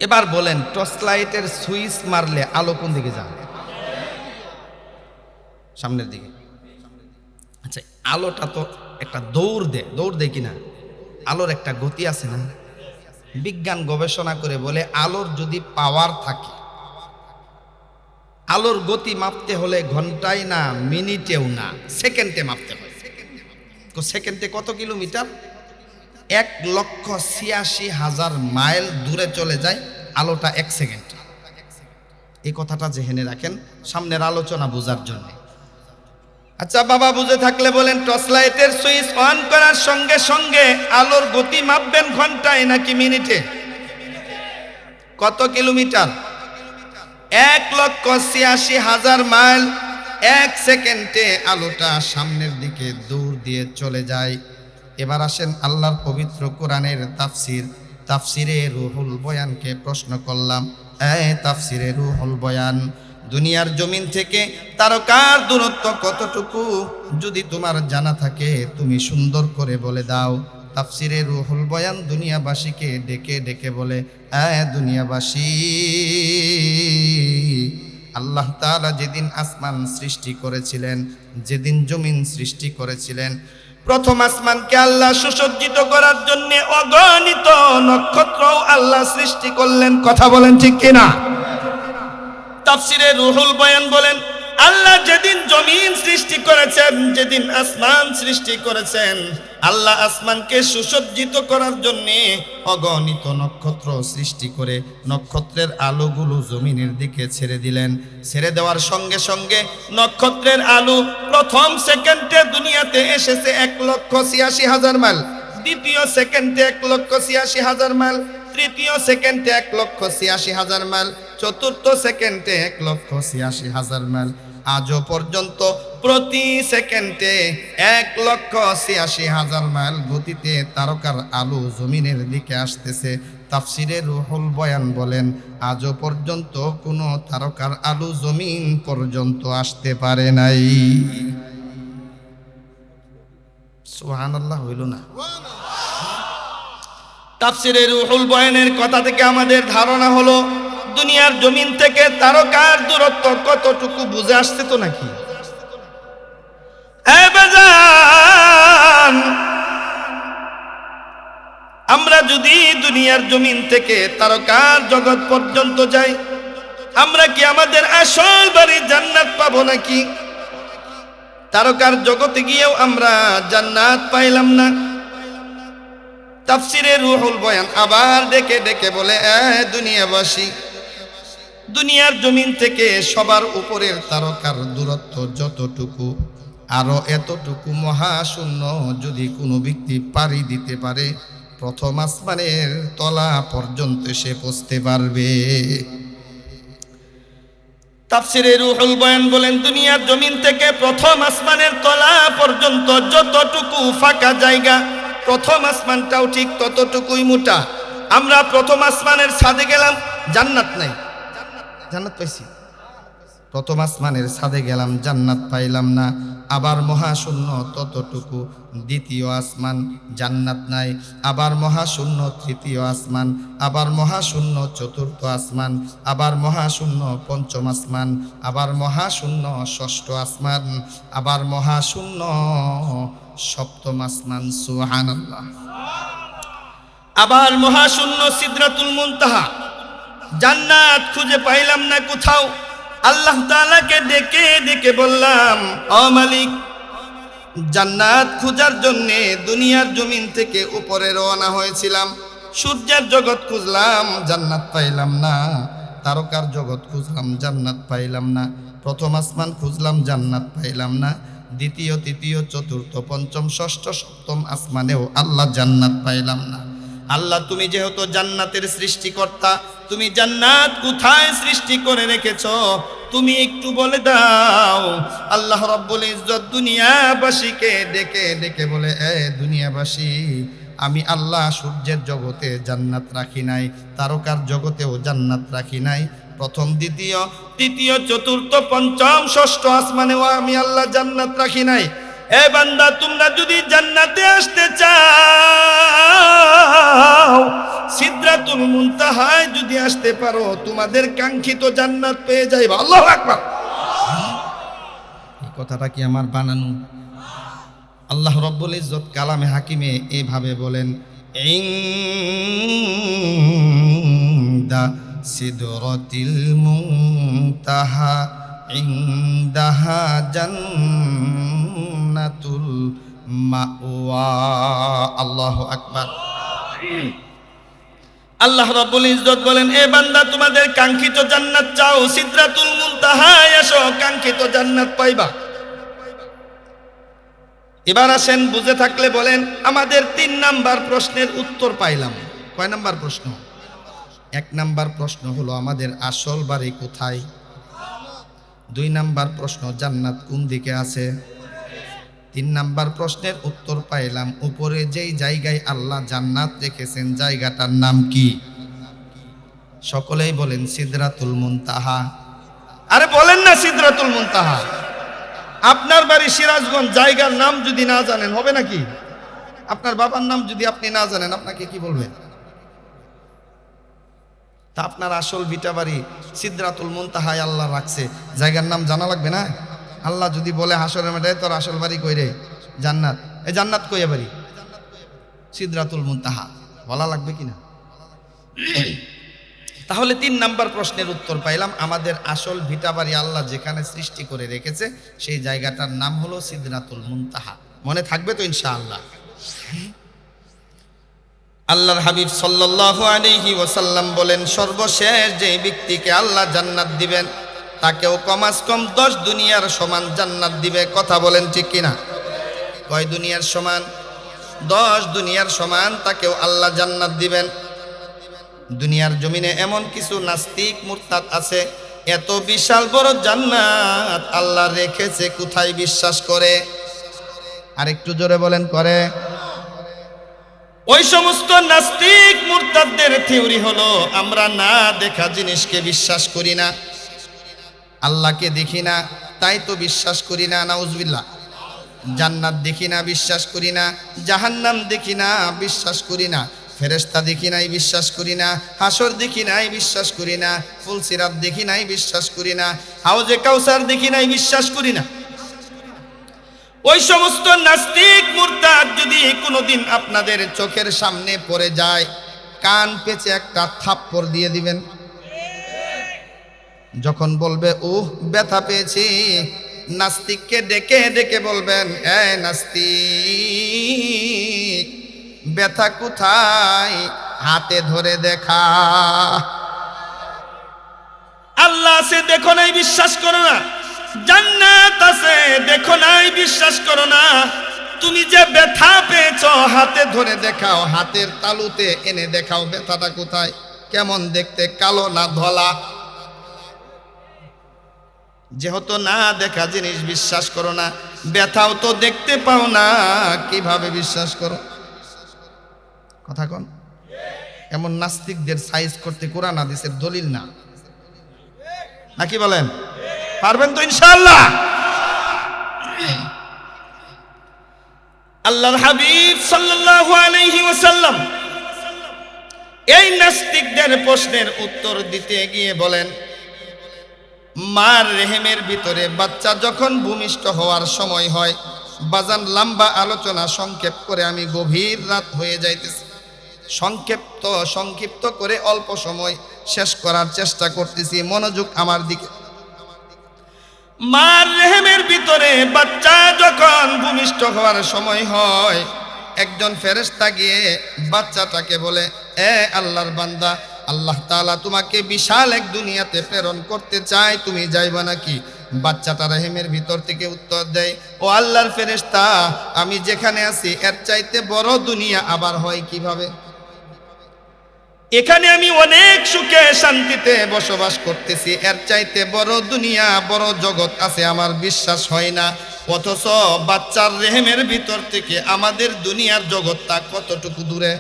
এবার বলেন, টর্চ লাইটের সুইচ মারলে আলো কোন দিকে যাবে? সামনের দিকে। আচ্ছা, আলোটা তো একটা দৌড় দেয় কিনা? আলোর একটা গতি আছে না? বিজ্ঞান গবেষণা করে বলে, আলোর যদি পাওয়ার থাকে, আলোর গতি মাপতে হলে ঘন্টায় না, মিনিটেও না, সেকেন্ডে মাপতে হয়। তো সেকেন্ডে কত কিলোমিটার? 1,86,000 মাইল দূরে চলে যায় আলোটা 1 সেকেন্ড। এই কথাটা জেনে রাখেন সামনের আলোচনা বোঝার জন্য। আচ্ছা বাবা, বুঝে থাকলে বলেন, টর্চ লাইটের সুইচ অন করার সঙ্গে সঙ্গে আলোর গতি মাপবেন ঘন্টায় নাকি মিনিটে? কত কিলোমিটার? 1,86,000 মাইল 1 সেকেন্ডে আলোটা সামনের দিকে দৌড় দিয়ে চলে যায়। এবার আসেন আল্লাহর পবিত্র কোরআনের তাফসিরে রুহুল বয়ানকে প্রশ্ন করলাম, তাফসিরে রুহুল বয়ান, দুনিয়ার জমিন থেকে তারকার দূরত্ব কতটুকু যদি তোমার জানা থাকে তুমি সুন্দর করে বলে দাও। তাফসিরে রুহুল বয়ান দুনিয়াবাসীকে ডেকে ডেকে বলে, দুনিয়াবাসী, আল্লাহ তাআলা যেদিন আসমান সৃষ্টি করেছিলেন, যেদিন জমিন সৃষ্টি করেছিলেন, প্রথম আসমানকে আল্লাহ সুসজ্জিত করার জন্য অগণিত নক্ষত্র আল্লাহ সৃষ্টি করলেন। কথা বলেন ঠিক কিনা? তাফসিরে রুহুল বয়ান বলেন, আল্লাহ যেদিন জমিন সৃষ্টি করেছেন, যেদিন আসমান সৃষ্টি করেছেন, আল্লাহ আসমানকে সুসজ্জিত করার জন্য অগণিত নক্ষত্র সৃষ্টি করে নক্ষত্রের আলোগুলো জমিনের দিকে ছেড়ে দিলেন। ছেড়ে দেওয়ার সঙ্গে সঙ্গে নক্ষত্রের আলো প্রথম সেকেন্ডে দুনিয়াতে এসেছে 1,86,000 মাইল, দ্বিতীয় সেকেন্ডে 1,86,000 মাইল, তৃতীয় সেকেন্ডে 1,86,000 মাইল, চতুর্থ সেকেন্ডে 1,86,000 মাইল। আজও পর্যন্ত প্রতি সেকেন্ডে 1,86,000 মাইল গতিতে তারকার আলো জমিনের দিকে আসতেছে। তাফসিরে রুহুল বয়ান বলেন, আজও পর্যন্ত কোনো তারকার আলো জমিন পর্যন্ত আসতে পারে নাই। সুবহানাল্লাহ হইল না? তাফসিরে রুহুল বয়ানের কথা থেকে আমাদের ধারণা হলো দুনিয়ার জমিন থেকে তারকার দূরত্ব কতটুকু বুঝে আসছে তো নাকি? আমরা যদি দুনিয়ার জমিন থেকে তারকার জগৎ পর্যন্ত যাই, আমরা কি আমাদের আসল বাড়ি জান্নাত পাবো নাকি? তারকার জগতে গিয়েও আমরা জান্নাত পাইলাম না। তাফসিরে রুহুল বয়ান আবার ডেকে ডেকে বলে, দুনিয়াবাসী, দুনিয়ার জমিন থেকে সবার উপরের তারকার দূরত্ব যতটুকু, আরো এতটুকু মহাশূন্য যদি কোনো ব্যক্তি পাড়ি দিতে পারে, প্রথম আসমানের তলা পর্যন্ত সে পৌঁছতে পারবে। তাফসিরে রুহুল বয়ান বলেন, দুনিয়ার জমিন থেকে প্রথম আসমানের তলা পর্যন্ত যতটুকু ফাঁকা জায়গা, প্রথম আসমানটাও ঠিক ততটুকুই মোটা। আমরা প্রথম আসমানের ছাদে গেলাম, জান্নাত নাই, জান্নাত পাইছি। প্রথম আসমানের ছাদে গেলাম, জান্নাত পাইলাম না। আবার মহাশূন্য ততটুকু, দ্বিতীয় আসমান, জান্নাত নাই। আবার মহাশূন্য তৃতীয় আসমান, আবার মহাশূন্য চতুর্থ আসমান, আবার মহাশূন্য পঞ্চম আসমান, আবার মহাশূন্য ষষ্ঠ আসমান, আবার মহাশূন্য সপ্তম আসমান। সুবহানাল্লাহ। আবার মহাশূন্য সিদরাতুল মুনতাহা। জান্নাত খুঁজে পাইলাম না কোথাও। আল্লাহ তাআলাকে ডেকে ডেকে বললাম, ও মালিক, জান্নাত খোঁজার জন্যে দুনিয়ার জমিন থেকে উপরে রওনা হয়েছিলাম। সূর্যের জগৎ খুঁজলাম, জান্নাত পাইলাম না। তারকার জগৎ খুঁজলাম, জান্নাত পাইলাম না। প্রথম আসমান খুঁজলাম, জান্নাত পাইলাম না। দ্বিতীয়, তৃতীয়, চতুর্থ, পঞ্চম, ষষ্ঠ, সপ্তম আসমানেও আল্লাহ জান্নাত পাইলাম না। আল্লাহ, তুমি যেহেতু জান্নাতের সৃষ্টিকর্তা, তুমি জান্নাত কোথায় সৃষ্টি করে রেখেছ তুমি একটু বলে দাও। আল্লাহ রাব্বুল ইজ্জত দুনিয়াবাসীকে ডেকে ডেকে বলে, দুনিয়াবাসী, আমি আল্লাহ সূর্যের জগতে জান্নাত রাখি নাই, তারকার জগতেও জান্নাত রাখি নাই। প্রথম, দ্বিতীয়, তৃতীয়, চতুর্থ, পঞ্চম, ষষ্ঠ আসমানেও আমি আল্লাহ জান্নাত রাখি নাই। বান্দা, তোমরা যদি জান্নাতে আসতে চাও, সিদরাতুল মুনতাহায় যদি আসতে পারো, তোমাদের কাঙ্ক্ষিত জান্নাত পেয়ে যাইবা। আল্লাহু আকবার। এই কথাটা কি আমার বানানো? আল্লাহ রাব্বুল ইজ্জত কালামে হাকিমে এইভাবে বলেন, ইনদা সিদরাতিল মুনতাহা ইনদাহা জান্নাতুল মাওয়া। আল্লাহু আকবার। আল্লাহ রাব্বুল ইজ্জত বলেন, বান্দা, তোমাদের কাঙ্ক্ষিত জান্নাত চাও, সিদরাতুল মুনতাহায় এসো, কাঙ্ক্ষিত জান্নাত পাইবা। এবার আসেন, বুঝে থাকলে বলেন, আমাদের 3 নাম্বার প্রশ্নের উত্তর পাইলাম। কয় নাম্বার প্রশ্ন? 1 নাম্বার প্রশ্ন হলো আমাদের আসল বাড়ি কোথায়। 2 নাম্বার প্রশ্ন, জান্নাত কোন দিকে আছে। 3 নাম্বার প্রশ্নের উত্তর পাইলাম, উপরে যেই জায়গায় আল্লাহ জান্নাত রেখেছেন জায়গাটার নাম কি? সকলেই বলেন সিদরাতুল মুনতাহা। আরে বলেন না সিদরাতুল মুনতাহা। আপনার বাড়ি সিরাজগঞ্জ, জায়গার নাম যদি না জানেন হবে নাকি? আপনার বাবার নাম যদি আপনি না জানেন, আপনাকে কি বলবেন? তা আপনার আসল ভিটা বাড়ি সিদরাতুল মুনতাহায় আল্লাহ রাখছে, জায়গার নাম জানা লাগবে না? আল্লাহ যদি বলে হাসরের মাঠে, তোর আসল বাড়ি কই রে? জান্নাত। এই জান্নাত কই বাড়ি? সিদরাতুল মুনতাহা। বলা লাগবে কিনা? তাহলে 3 নাম্বার প্রশ্নের উত্তর পাইলাম, আমাদের আসল ভিটা বাড়ি আল্লাহ যেখানে সৃষ্টি করে রেখেছে সেই জায়গাটার নাম হলো সিদরাতুল মুনতাহা। মনে থাকবে তো ইনশাআল্লাহ? আল্লাহর হাবিব সাল্লাল্লাহু আলাইহি ওয়াসাল্লাম বলেন, সর্বশেষ যে ব্যক্তিকে আল্লাহ জান্নাত দিবেন তাকেও কমাস কম 10 দুনিয়ার সমান জান্নাত দিবে। কথা বলেন ঠিক কিনা? কয় দুনিয়ার সমান? 10 দুনিয়ার সমান তাকেও আল্লাহ জান্নাত দিবেন। দুনিয়ার জমিনে এমন কিছু নাস্তিক মুরতাদ আছে, এত বিশাল বড় জান্নাত আল্লাহ রেখেছে, কোথায় বিশ্বাস করে? আর একটু জোরে বলেন, করে? ওই সমস্ত নাস্তিক মুরতাদদের থিওরি হলো, আমরা না দেখা জিনিসকে বিশ্বাস করি না, আল্লাহকে দেখি না তাই তো বিশ্বাস করি না, নাউজুবিল্লাহ। জান্নাত দেখি না বিশ্বাস করি না, জাহান্নাম দেখি না বিশ্বাস করি না, ফেরেশতা দেখি নাই বিশ্বাস করি না, হাসর দেখি নাই বিশ্বাস করি না, ফুলসিরাত দেখি নাই বিশ্বাস করি না, হাউজে কাউসার দেখি নাই বিশ্বাস করি না। ওই সমস্ত নাস্তিক মুরতাদ যদি কোনোদিন আপনাদের চোখের সামনে পড়ে যায়, কান পেঁচে একটা থাপ্পড় দিয়ে দিবেন। যখন বলবে উহ ব্যথা পেয়েছি, নাস্তিককে ডেকে ডেকে বলবেন, এ নাস্তিক ব্যথা কোথায়, হাতে ধরে দেখা। আল্লাহ আছে দেখো নাই বিশ্বাস করো না, জান্নাত আছে দেখো নাই বিশ্বাস করো না, তুমি যে ব্যথা পেয়েছো হাতে ধরে দেখাও, হাতের তালুতে এনে দেখাও ব্যথাটা কোথায়, কেমন দেখতে, কালো না ধলা। যেহেতু না দেখা জিনিস বিশ্বাস করো না, ব্যথাও তো দেখতে পাও না, কিভাবে বিশ্বাস করো? কথা কোন? এমন নাস্তিকদের সাইজ করতে কোরআন হাদিসের দলিল না, নাকি বলেন? পারবেন তো ইনশাআল্লাহ? আল্লাহর হাবিব সাল্লাল্লাহু আলাইহি ওয়াসাল্লাম এই নাস্তিকদের প্রশ্নের উত্তর দিতে গিয়ে বলেন, মার রেহেমের ভিতরে বাচ্চা যখন ভূমিষ্ঠ হওয়ার সময় হয়, বাজান লম্বা আলোচনা সংক্ষেপ করে আমি গভীর রাত হয়ে যাইতেছি, সংক্ষিপ্ত করে অল্প সময় শেষ করার চেষ্টা করতেছি, মনোযোগ আমার দিকে। মার রেহেমের ভিতরে বাচ্চা যখন ভূমিষ্ঠ হওয়ার সময় হয়, একজন ফেরেশতা গিয়ে বাচ্চাটাকে বলে, এ আল্লাহর বান্দা, আল্লাহ তাআলা তোমাকে বিশাল এক দুনিয়াতে প্রেরণ করতে চায়, তুমি যাইবা নাকি? বাচ্চাটা রেহেমের ভিতর থেকে উত্তর দেয়, ও আল্লাহর ফেরেশতা, আমি যেখানে আছি এর চাইতে বড় দুনিয়া আবার হয় কিভাবে? এখানে আমি অনেক সুখে শান্তিতে বসবাস করতেছি, এর চাইতে বড় দুনিয়া বড় জগৎ আছে আমার বিশ্বাস হয় না। অথচ বাচ্চার রেহেমের ভিতর থেকে আমাদের দুনিয়ার জগৎটা কতটুকু দূরে?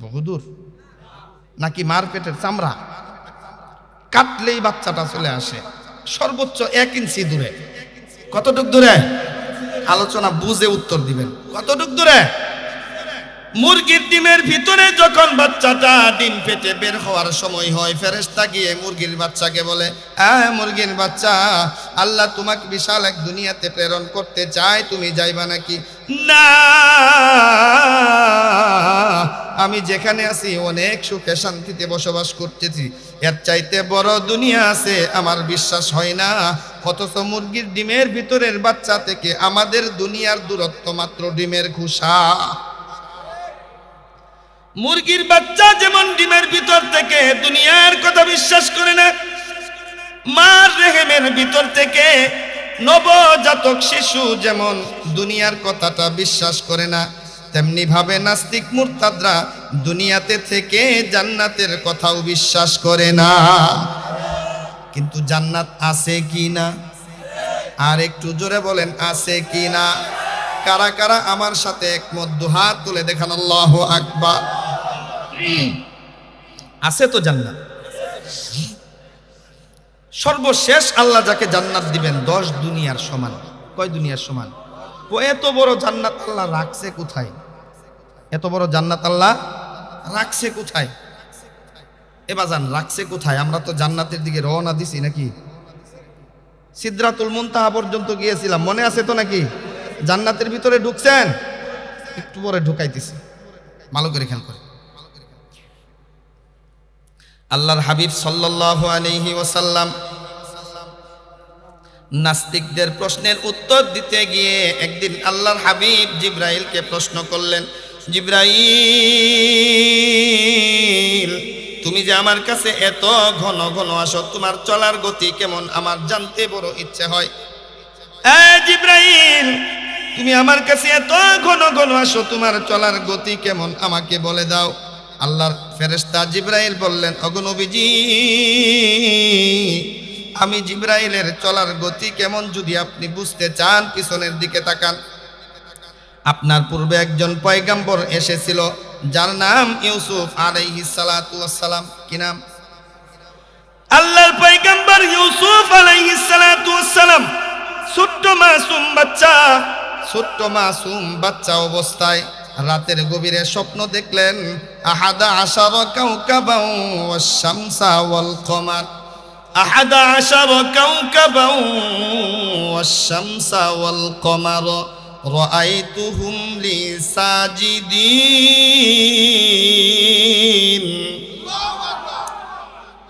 বহুদূর। নাকি মার পেটের চামড়া কাটলেই বাচ্চাটা চলে আসে? সর্বোচ্চ 1 ইঞ্চি দূরে। কতটুক দূরে? আলোচনা বুঝে উত্তর দিবেন। কতটুক দূরে? মুরগির ডিমের ভিতরে যখন বাচ্চাটা ডিম পেটে বের হওয়ার সময় হয়, ফেরেশতা গিয়ে মুরগির বাচ্চাকে বলে, মুরগির বাচ্চা, আল্লাহ তোমাকে বিশাল এক দুনিয়াতে প্রেরণ করতে চায়, তুমি যাইবা নাকি? না, আমি যেখানে আছি অনেক সুখে শান্তিতে বসবাস করতেছি, এর চাইতে বড় দুনিয়া আছে আমার বিশ্বাস হয় না। অথচ মুরগির ডিমের ভিতরের বাচ্চা থেকে আমাদের দুনিয়ার দূরত্ব মাত্র ডিমের খোসা। মুরগির বাচ্চা যেমন ডিমের ভিতর থেকে দুনিয়ার কথা বিশ্বাস করে না, মার রেহেমের ভিতর থেকে নবজাতক শিশু যেমন দুনিয়ার কথাটা বিশ্বাস করে না, তেমনি ভাবে নাস্তিক মুরতাদরা দুনিয়াতে থেকে জান্নাতের কথাও বিশ্বাস করে না। কিন্তু জান্নাত আছে কি না? আর একটু জোরে বলেন, আছে কি না? কারা কারা আমার সাথে একমত? দুহাত তুলে দেখান, আল্লাহু আকবার। আছে তো জান্নাত। সর্বশেষ আল্লাহ যাকে জান্নাত দিবেন 10 দুনিয়ার সমান। কয় দুনিয়ার সমান? এত বড় জান্নাত আল্লাহ রাখছে কোথায়? এত বড় জান্নাত আল্লাহ রাখছে কোথায়? এবাজান রাখছে কোথায়? আমরা তো জান্নাতের দিকে রওনা দিছি নাকি? সিদরাতুল মুনতাহা পর্যন্ত গিয়েছিলাম, মনে আছে তো নাকি? জান্নাতের ভিতরে ঢুকছেন? একটু পরে ঢুকাইতেছি, ভালো করে খেয়াল করে। আল্লাহর হাবিব সাল্লাল্লাহু আলাইহি ওয়াসাল্লাম নাস্তিকদের প্রশ্নের উত্তর দিতে গিয়ে একদিন আল্লাহর হাবিব জিবরাইলকে প্রশ্ন করলেন, জিবরাইল, তুমি যে আমার কাছে এত ঘন ঘন আসো, তোমার চলার গতি কেমন আমার জানতে বড় ইচ্ছে হয়। জিবরাইল, তুমি আমার কাছে এত ঘন ঘন আসো, তোমার চলার গতি কেমন আমাকে বলে দাও। আল্লাহর ফেরেশতা জিবরাইল বললেন, ওগো নবীজি, আমি জিবরাইলের চলার গতি কেমন যদি আপনি বুঝতে চান পিছনের দিকে তাকান। আপনার পূর্বে একজন পয়গম্বর এসেছিল যার নাম ইউসুফ আলাইহিস সালাতু ওয়াস সালাম। কি নাম? আল্লাহর পয়গম্বর ইউসুফ আলাইহিস সালাতু ওয়াস সালাম ছোট্ট মাসুম বাচ্চা অবস্থায় রাতের গভীরে স্বপ্ন দেখলেন। আহাদা আশারা কাওকাবাও ওয়াশ শামসা ওয়াল কমার, আহাদা আশারা কাওকাবাও ওয়াশ শামসা ওয়াল কমার রাআইতুহুম লি সাজিদিন।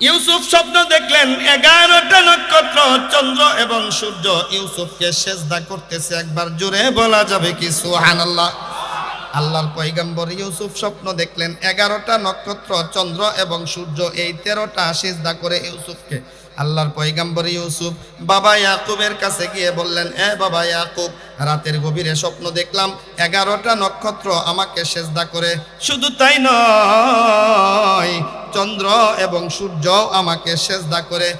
ইউসুফ স্বপ্ন দেখলেন 11টা নক্ষত্র, চন্দ্র এবং সূর্য ইউসুফকে সেজদা করতেছে। একবার জোরে বলা যাবে কি সুবহানাল্লাহ? আল্লাহর পয়গম্বর ইউসুফ স্বপ্ন দেখলেন 11টা নক্ষত্র, চন্দ্র এবং সূর্য এই 13টা সিজদা করে ইউসুফকে। আল্লাহর পয়গম্বর ইউসুফ বাবা ইয়াকুবের কাছে গিয়ে বললেন, এ বাবা ইয়াকুব, রাতের গভীরে স্বপ্ন দেখলাম 11টা নক্ষত্র আমাকে সিজদা করে, শুধু তাই নয় চন্দ্র এবং সূর্য আমাকে সিজদা করে।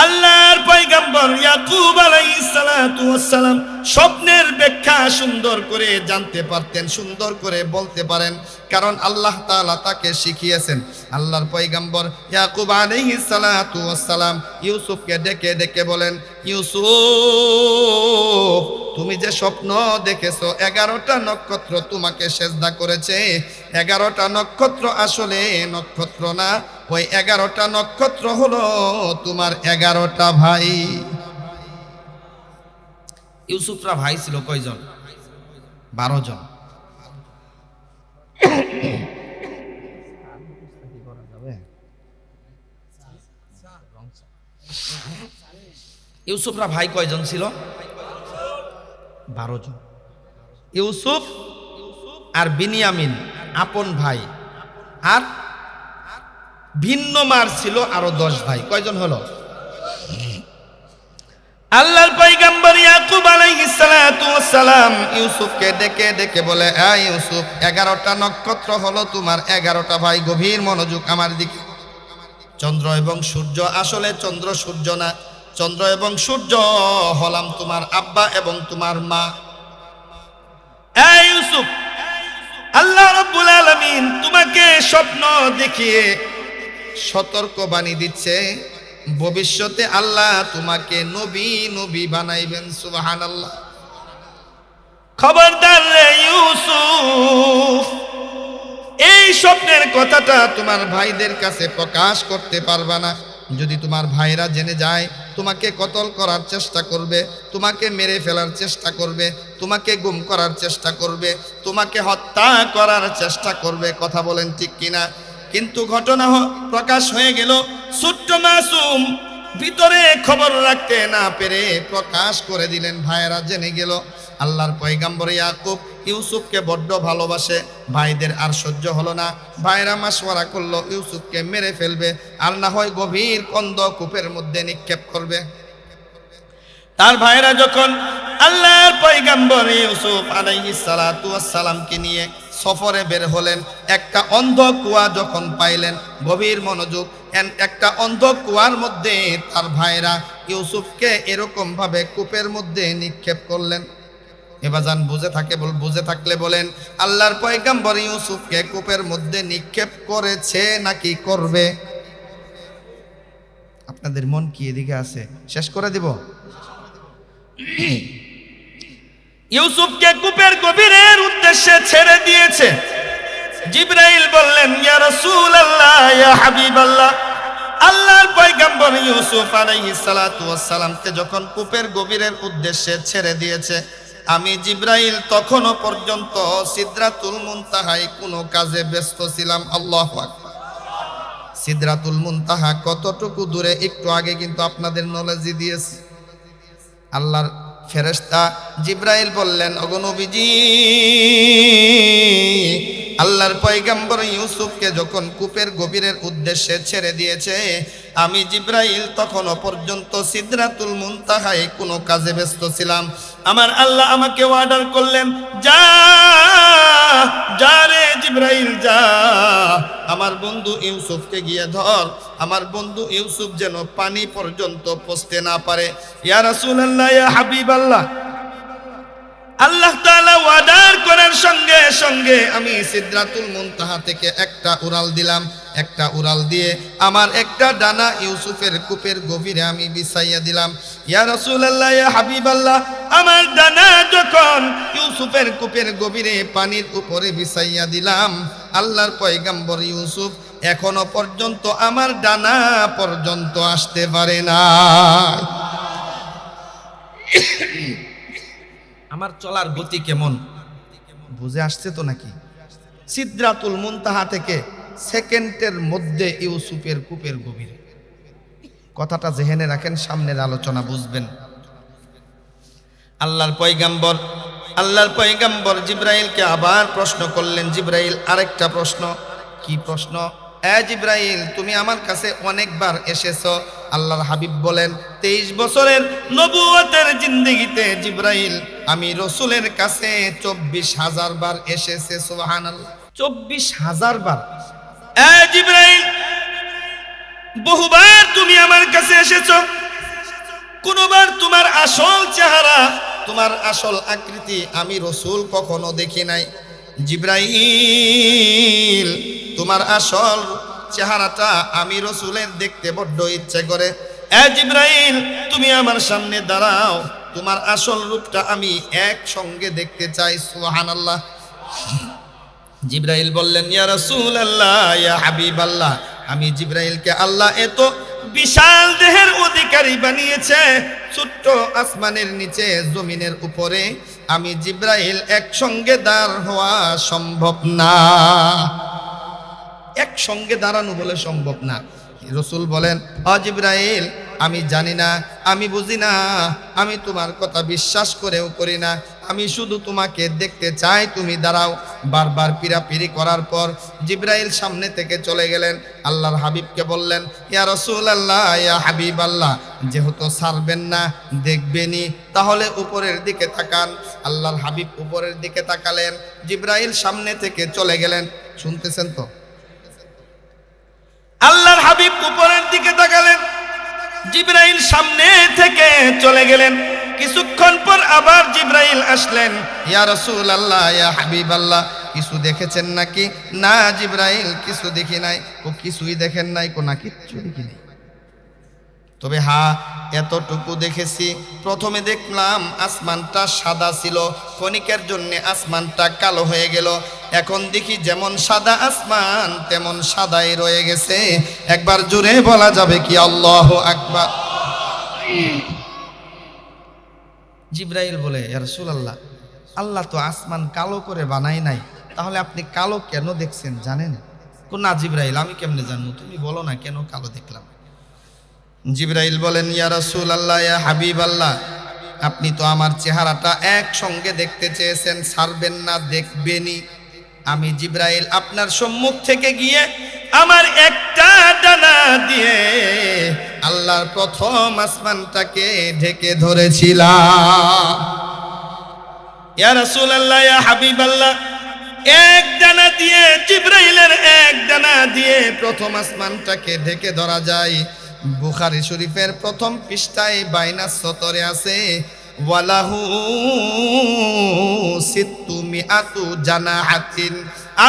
আল্লাহর পয়গম্বর ইয়াকুব আলাইহিস সালাতু ওয়াস সালাম স্বপ্নের ব্যাখ্যা সুন্দর করে জানতে পারতেন, সুন্দর করে বলতে পারেন, কারণ আল্লাহ তাআলা তাকে শিখিয়েছেন। আল্লাহর পয়গম্বর ইয়াকুব আলাইহিস সালাতু ওয়াস সালাম ইউসুফকে ডেকে ডেকে বলেন, ইউসুফ, তুমি যে স্বপ্ন দেখেছো 11টা নক্ষত্র তোমাকে সিজদা করেছে, 11টা নক্ষত্র আসলে নক্ষত্র না, ওই 11টা নক্ষত্র হলো তোমার 11টা ভাই। ইউসুফরা ভাই ছিল কয়জন? 12 জন। ইউসুফরা ভাই কয়জন ছিল? 12 জন। ইউসুফ আর বিনিয়ামিন আপন ভাই, আর ভিন্ন মার ছিল আরো 10 ভাই। কয়জন হলো? আল্লাহর পয়গম্বর ইয়াকুব আলাইহিস সালাতু ওয়াস সালাম ইউসুফকে ডেকে ডেকে বলে, এ ইউসুফ, 11টা নক্ষত্র হলো তোমার 11টা ভাই। গভীর মনোযোগ আমার দিকে। চন্দ্র এবং সূর্য আসলে চন্দ্র সূর্য না, চন্দ্র এবং সূর্য হলাম তোমার আব্বা এবং তোমার মা। এ ইউসুফ, আল্লাহ রাব্বুল আলামিন তোমাকে স্বপ্ন দেখিয়ে সতর্ক বাণী দিচ্ছে, ভবিষ্যতে আল্লাহ তোমাকে নবী বানাইবেন। সুবহানাল্লাহ। খবরদার রে ইউসুফ, এই স্বপ্নের কথাটা তোমার ভাইদের কাছে প্রকাশ করতে পারবা না। যদি তোমার ভাইরা জেনে যায় তোমাকে কতল করার চেষ্টা করবে, তোমাকে মেরে ফেলার চেষ্টা করবে, তোমাকে গুম করার চেষ্টা করবে, তোমাকে হত্যা করার চেষ্টা করবে। কথা বলেন ঠিক কিনা? কিন্তু ঘটনা প্রকাশ হয়ে গেল। ছোট্ট মাসুম ভিতরে খবর রাখতে না পেরে প্রকাশ করে দিলেন, ভাইয়েরা জেনে গেল। আল্লাহর পয়গম্বর ইয়াকুব ইউসুফকে বড্ড ভালোবাসে, ভাইদের আর সহ্য হলো না। ভাইরা মাশওয়ারা করলো ইউসুফকে মেরে ফেলবে, আর না হয় গভীর কূপের মধ্যে নিক্ষেপ করবে। তার ভাইরা যখন আল্লাহর পয়গম্বর ইউসুফ আলাইহিস সালাতু ওয়াস সালামকে নিয়ে সফরে বের হলেন, একটা অন্ধ কুয়া যখন পাইলেন, গভীর মনোযোগ, একটা অন্ধ কুয়ার মধ্যে তার ভাইরা ইউসুফকে এরকম ভাবে কূপের মধ্যে নিক্ষেপ করলেন। এবাজান বুঝে থাকলে বলেন, আল্লাহর পয়গম্বর ইউসুফকে কূপের মধ্যে নিক্ষেপ করেছে নাকি করবে? আপনাদের মন কি এদিকে আছে? শেষ করে দিব। ইউসুফকে কূপের গভীরের উদ্দেশ্যে ছেড়ে দিয়েছে। জিবরাইল বললেন, ইয়া রাসূলুল্লাহ, ইয়া হাবিবাল্লাহ, আল্লাহর পয়গম্বর ইউসুফ আলাইহিস সালাতু ওয়াস সালামকে যখন কূপের গভীরের উদ্দেশ্যে ছেড়ে দিয়েছে, আমি জিবরাইল তখনও পর্যন্ত সিদরাতুল মুনতাহায় কোনো কাজে ব্যস্ত ছিলাম। আল্লাহু আকবার। সিদরাতুল মুনতাহা কতটুকু দূরে একটু আগে কিন্তু আপনাদের নলেজে দিয়েছি। আল্লাহর ফেরেশতা জিবরাইল বললেন, ওগো নবীজি, আল্লাহর পয়গম্বর ইউসুফকে যখন কূপের গভীরের উদ্দেশ্যে ছেড়ে দিয়েছে, আমি জিবরাইল তখনও পর্যন্ত সিদরাতুল মুনতাহায় কোনো কাজে ব্যস্ত ছিলাম। আমার আল্লাহ আমাকে অর্ডার করলেন, যা যা রে জিবরাইল যা, আমার বন্ধু ইউসুফকে গিয়ে ধর, আমার বন্ধু ইউসুফ যেন পানি পর্যন্ত পৌঁছতে না পারে। ইয়া রাসূলুল্লাহ, ইয়া হাবিবাল্লাহ, আল্লাহ তাআলা ওয়াদার করার সঙ্গে সঙ্গে আমি সিদরাতুল মুনতাহা থেকে একটা উড়াল দিলাম। একটা উড়াল দিয়ে আমার একটা ডানা ইউসুফের কূপের গভীরে আমি বিছাইয়া দিলাম। ইয়া রাসূলুল্লাহ, ইয়া হাবিবাল্লাহ, আমার ডানা যখন ইউসুফের কূপের গভীরে পানির উপরে বিছাইয়া দিলাম, আল্লাহর পয়গম্বর ইউসুফ এখনো পর্যন্ত আমার ডানা পর্যন্ত আসতে পারে না। আমার চলার গতি কেমন বুঝে আসছে তো নাকি? সিদরাতুল মুনতাহা থেকে সেকেন্ডের মধ্যে ইউসুফের কূপের গভীরে। কথাটা জেহেনে রাখেন, সামনের আলোচনা বুঝবেন। আল্লাহর পয়গম্বর জিবরাইলকে আবার প্রশ্ন করলেন। জিবরাইল আরেকটা প্রশ্ন। কি প্রশ্ন? জিবরাইল, তুমি আমার কাছে অনেকবার এসেছো। আল্লাহর হাবিব বলেন, 23 বছরের নবুয়তের জিন্দেগিতে জিবরাইল আমি রসুলের কাছে 24,000 বার এসেছে। সুবহানাল্লাহ, 24,000 বার। জিবরাইল, বহুবার তুমি আমার কাছে এসেছো, কোনবার তোমার আসল চেহারা, তোমার আসল আকৃতি আমি রসুল কখনো দেখি নাই। জিবরাইল, তোমার আসল চেহারাটা আমি রসুলের দেখতে বড্ড ইচ্ছে করে। জিবরাইল, তুমি আমার সামনে দাঁড়াও, তোমার আসল রূপটা আমি একসঙ্গে দেখতে চাই। সুবহানাল্লাহ। জিবরাইল বললেন, ইয়া রাসূলুল্লাহ, ইয়া হাবিবাল্লাহ, আমি জিবরাইলকে আল্লাহ এত বিশাল দেহের অধিকারী বানিয়েছে, ছোট্ট আসমানের নিচে জমিনের উপরে আমি জিবরাইল একসঙ্গে দাঁড় হওয়া সম্ভব না। একসঙ্গে দাঁড়ানো বলে সম্ভব না। রসুল বলেন, জিবরাইল, আমি জানি না, আমি বুঝি না, আমি তোমার কথা বিশ্বাস করেও করি না, আমি শুধু তোমাকে দেখতে চাই, তুমি দাঁড়াও। বারবার পিরাপিরি করার পর জিবরাইল সামনে থেকে চলে গেলেন। আল্লাহর হাবিবকে বললেন, ইয়া রাসূলুল্লাহ, ইয়া হাবিবাল্লাহ, যেহেতু ছাড়বেন না, দেখবেনই, তাহলে উপরের দিকে তাকান। আল্লাহর হাবিব উপরের দিকে তাকালেন, জিবরাইল সামনে থেকে চলে গেলেন। শুনতেছেন তো? আল্লাহর হাবিব উপরের দিকে তাকালেন, জিবরাইল সামনে থেকে চলে গেলেন। কিছুক্ষণ পর আবার জিবরাইল আসলেন। ইয়া রাসূলুল্লাহ, ইয়া হাবিবাল্লাহ, কিছু দেখেছেন নাকি? না জিবরাইল, কিছু দেখি নাই। ও কিছুই দেখেন নাই? না, কিচ্ছু দেখি নাই। তবে হ্যাঁ, এতটুকু দেখেছি, প্রথমে দেখলাম আসমানটা সাদা ছিল, ক্ষণিকের জন্য আসমানটা কালো হয়ে গেল। এখন দেখি যেমন সাদা আসমান তেমন সাদাই রয়ে গেছে। একবার জোরে বলা যাবে কি আল্লাহু আকবার? জিবরাইল বলে, ইয়া রাসূলুল্লাহ, আল্লাহ তো আসমান কালো করে বানাই নাই, তাহলে আপনি কালো কেন দেখছেন জানেন? না জিবরাইল, আমি কেমনে জানবো, তুমি বলো না কেন কালো দেখলাম। জিবরাইল বলেন, ইয়া রাসূলুল্লাহ, ইয়া হাবিবাল্লাহ, আপনি তো আমার চেহারাটা একসঙ্গে দেখতে চেয়েছেন, ছাড়বেন না, দেখবেনই। আমি জিবরাইল আপনার সম্মুখ থেকে গিয়ে আমার একটা ডানা দিয়ে আল্লাহর প্রথম আসমানটাকে ঢেকে ধরেছিলাম। ইয়া রাসূলুল্লাহ, ইয়া হাবিবাল্লাহ, এক ডানা দিয়ে, জিবরাইলের এক ডানা দিয়ে প্রথম আসমানটাকে ঢেকে ধরা যায়। বুখারী শরীফের প্রথম পৃষ্ঠায় বাইনাস সতরে আছে, ওয়ালাহু সিত্তুমিআতু জানাহাতিন।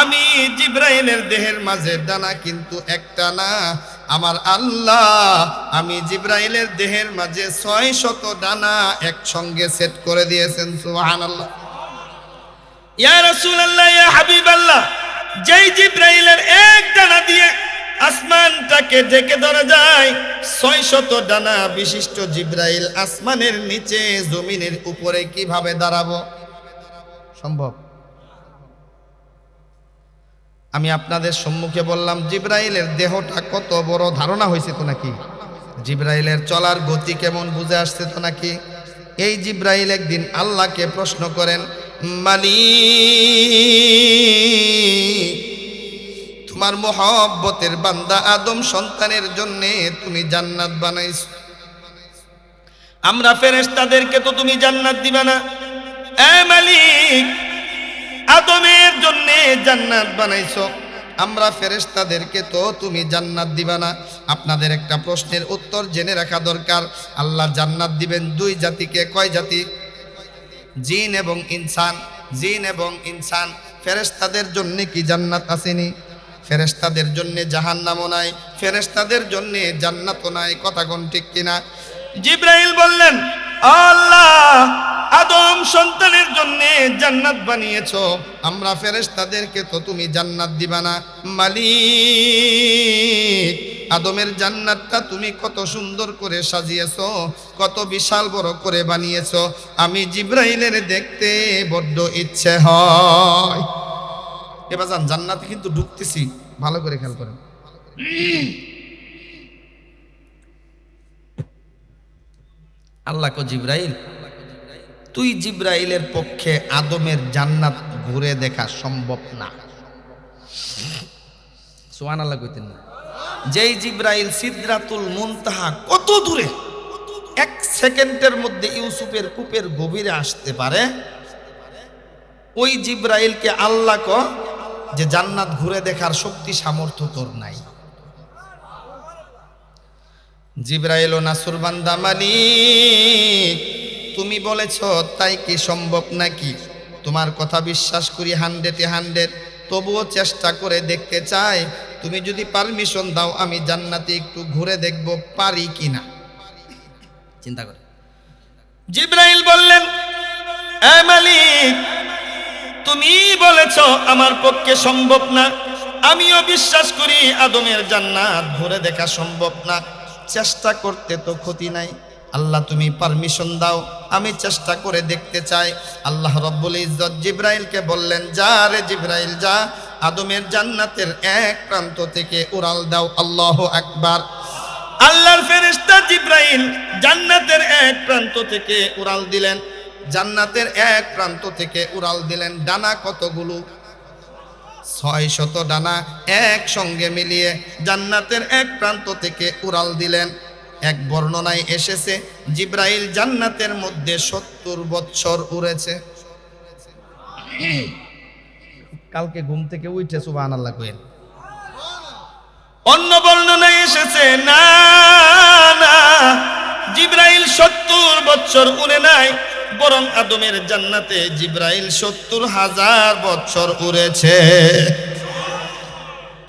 আমি জিবরাইলের দেহের মাঝে ডানা কিন্তু একটা না, আমার আল্লাহ আমি জিবরাইলের দেহের মাঝে 600 ডানা একসঙ্গে সেট করে দিয়েছেন। সুবহানাল্লাহ। ইয়া রাসূলুল্লাহ, ইয়া হাবিবাল্লাহ, যেই জিবরাইলের এক ডানা দিয়ে আসমানটাকে ঢেকে ধরা যায়, 600 ডানা বিশিষ্ট জিবরাইল আসমানের নিচে জমিনের উপরে কিভাবে দাঁড়াবো? সম্ভব? আমি আপনাদের সম্মুখে বললাম জিবরাইলের দেহটা কত বড়, ধারণা হয়েছে তো নাকি? জিবরাইলের চলার গতি কেমন বুঝে আসছে তো নাকি? এই জিবরাইল একদিন আল্লাহকে প্রশ্ন করেন, মালিক, তোমার মহব্বতের বান্দা আদম সন্তানের জন্য তুমি জান্নাত বানাইছো, আমরা ফেরেশতাদেরকে তো তুমি জান্নাত দিবা না। এ মালিক, আদমের জন্য জান্নাত বানাইছো, আমরা ফেরেশতাদেরকে তো তুমি জান্নাত দিবা না। আপনাদের একটা প্রশ্নের উত্তর জেনে রাখা দরকার। আল্লাহ জান্নাত দিবেন দুই জাতিকে। কয় জাতি? জিন এবং ইনসান। জিন এবং ইনসান। ফেরেশতাদের জন্য কি জান্নাত আসেনি? ফেরেশতাদের জন্য জাহান্নামও নাই, ফেরেশতাদের জন্য জান্নাতও নাই। কথা কোন ঠিক কিনা? জিবরাইল বললেন, আল্লাহ আদম সন্তানের জন্য জান্নাত বানিয়েছো, আমরা ফেরেশতাদেরকে তো তুমি জান্নাত দিবা না। মালিক, আদমের জান্নাতটা তুমি কত সুন্দর করে সাজিয়েছো, কত বিশাল বড় করে বানিয়েছো, আমি জিবরাইলের দেখতে বড্ড ইচ্ছে হয়। এবার জান্নাতে কিন্তু ঢুকতেছি, ভালো করে খেয়াল করেন। আল্লাহ কো জিবরাইল, তুই জিবরাইলের পক্ষে আদমের জান্নাত ঘুরে দেখা সম্ভব না। সুবহানাল্লাহ কইতেন না? যেই জিবরাইল সিদরাতুল মুনতাহা কত দূরে, এক সেকেন্ডের মধ্যে ইউসুফের কূপের গভীরে আসতে পারে, ওই জিবরাইলকে আল্লাহ কো যে জান্নাত ঘুরে দেখার শক্তি সামর্থ্য তোর নাই। জিবরাইল ও নাসুর বান্দা, মালিক তুমি বলেছ তাই কি সম্ভব নাকি? তোমার কথা বিশ্বাস করি 100-100, তবুও চেষ্টা করে দেখতে চাই। তুমি যদি পারমিশন দাও আমি জান্নাতে একটু ঘুরে দেখব পারি কিনা। চিন্তা করে জিবরাইল বললেন, এ মালিক তুমি বলেছ আমার পক্ষে সম্ভব না, আমিও বিশ্বাস করি আদমের জান্নাত ঘুরে দেখা সম্ভব না, চেষ্টা করতে তো ক্ষতি নাই। আল্লাহ তুমি পারমিশন দাও, আমি চেষ্টা করে দেখতে চাই। আল্লাহ রব্বুল ইজ্জত জিবরাইলকে বললেন, যা রে জিবরাইল যা, আদমের জান্নাতের এক প্রান্ত থেকে উড়াল দাও। আল্লাহু আকবার। আল্লাহর ফেরেশতা জিবরাইল জান্নাতের এক প্রান্ত থেকে উড়াল দিলেন। জান্নাতের এক প্রান্ত থেকে উড়াল দিলেন। ডানা কতগুলো? 600 ডানা একসঙ্গে মিলিয়ে জান্নাতের এক প্রান্ত থেকে উড়াল দিলেন। এক বর্ণনায় এসেছে জিবরাইল জান্নাতের মধ্যে 70 বছর উড়েছে। কালকে ঘুম থেকে উঠে সুবহানাল্লাহ কইেন। অন্য বর্ণনায় এসেছে না না, জিবরাইল 70 বছর উড়ে নাই, বরং আদমের জান্নাতে জিবরাইল 70,000 বছর উড়েছে।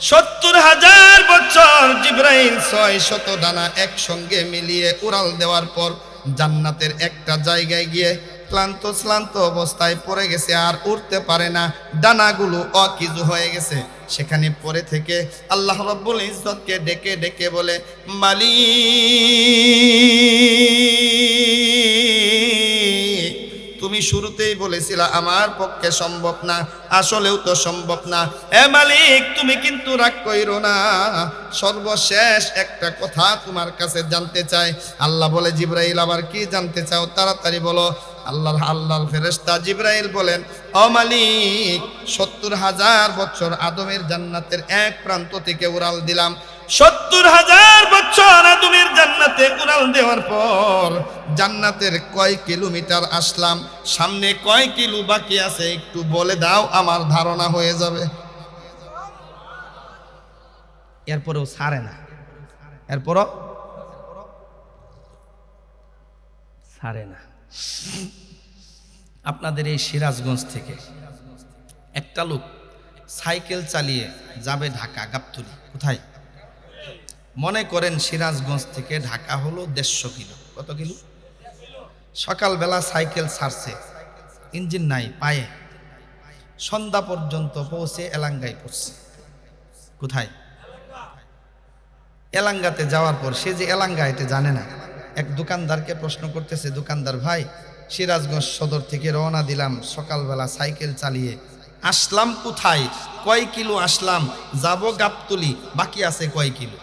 70,000 বছর জিবরাইল 600 ডানা একসঙ্গে মিলিয়ে উড়াল দেওয়ার পর জান্নাতের একটা জায়গায় গিয়ে ক্লান্ত শ্লান্ত অবস্থায় পড়ে গেছে, আর উঠতে পারে না, ডানাগুলো অকিজু হয়ে গেছে। সেখানে পড়ে থেকে আল্লাহ রাব্বুল ইজ্জতকে ডেকে ডেকে বলে, মালিক তুমি শুরুতেই বলেছিলা আমার পক্ষে সম্ভব না, আসলেও তো সম্ভব না। এ মালিক তুমি কিন্তু রাগ কইরো না, সর্বশেষ একটা কথা তোমার কাছে জানতে চাই। আল্লাহ বলে, জিবরাইল আবার কি জানতে চাও, তাড়াতাড়ি বলো। আল্লাহর ফেরেশতা জিবরাইল বলেন, ও মালিক 70,000 বছর আদমের জান্নাতের এক প্রান্ত থেকে উড়াল দিলাম। 70,000 বছর আদমের জান্নাতে উড়াল দেওয়ার পর জান্নাতের কয় কিলোমিটার আসলাম, সামনে কয় কিলো বাকি আছে একটু বলে দাও, আমার ধারণা হয়ে যাবে। এরপরেও ছাড়ে না, এরপরও ছাড়ে না। আপনাদের এই সিরাজগঞ্জ থেকে একটা লোক সাইকেল চালিয়ে যাবে ঢাকা গাবতলী। কোথায়? মনে করেন সিরাজগঞ্জ থেকে ঢাকা হলো 150 কিলো। কত কিলো? সকালবেলা সাইকেল ছাড়ছে, ইঞ্জিন নাই, পায়ে সন্ধ্যা পর্যন্ত পৌঁছে এলাঙ্গায় পড়ছে। কোথায়? এলাঙ্গাতে যাওয়ার পর সে যে এলাঙ্গা এটা জানে না, এক দোকানদারকে প্রশ্ন করতেছে, দোকানদার ভাই সিরাজগঞ্জ সদর থেকে রওনা দিলাম সকালবেলা সাইকেল চালিয়ে, আসলাম কোথায়, কয় কিলো আসলাম, যাব গাবতলী, বাকি আছে কয় কিলো?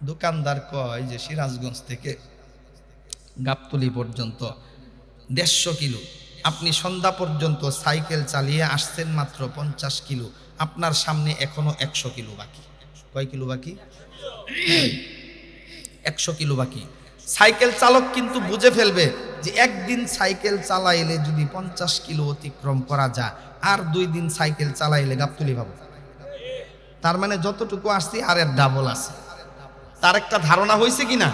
দোকানদার কয় যে সিরাজগঞ্জ থেকে গাবতলী পর্যন্ত 150 কিলো, আপনি সন্ধ্যা পর্যন্ত সাইকেল চালিয়ে আসছেন মাত্র 50 কিলো, আপনার সামনে এখনো 100 কিলো বাকি। কয় কিলো বাকি? 100 কিলো বাকি। সাইকেল চালক কিন্তু বুঝে ফেলবে যে একদিন সাইকেল চালাইলে যদি 50 কিলো অতিক্রম করা যায়, আর 2 দিন সাইকেল চালাইলে গাবতলি পাবো। তার মানে যতটুকু আসছি আর এর ডাবল আছে। তার একটা ধারণা হয়েছে কিনা?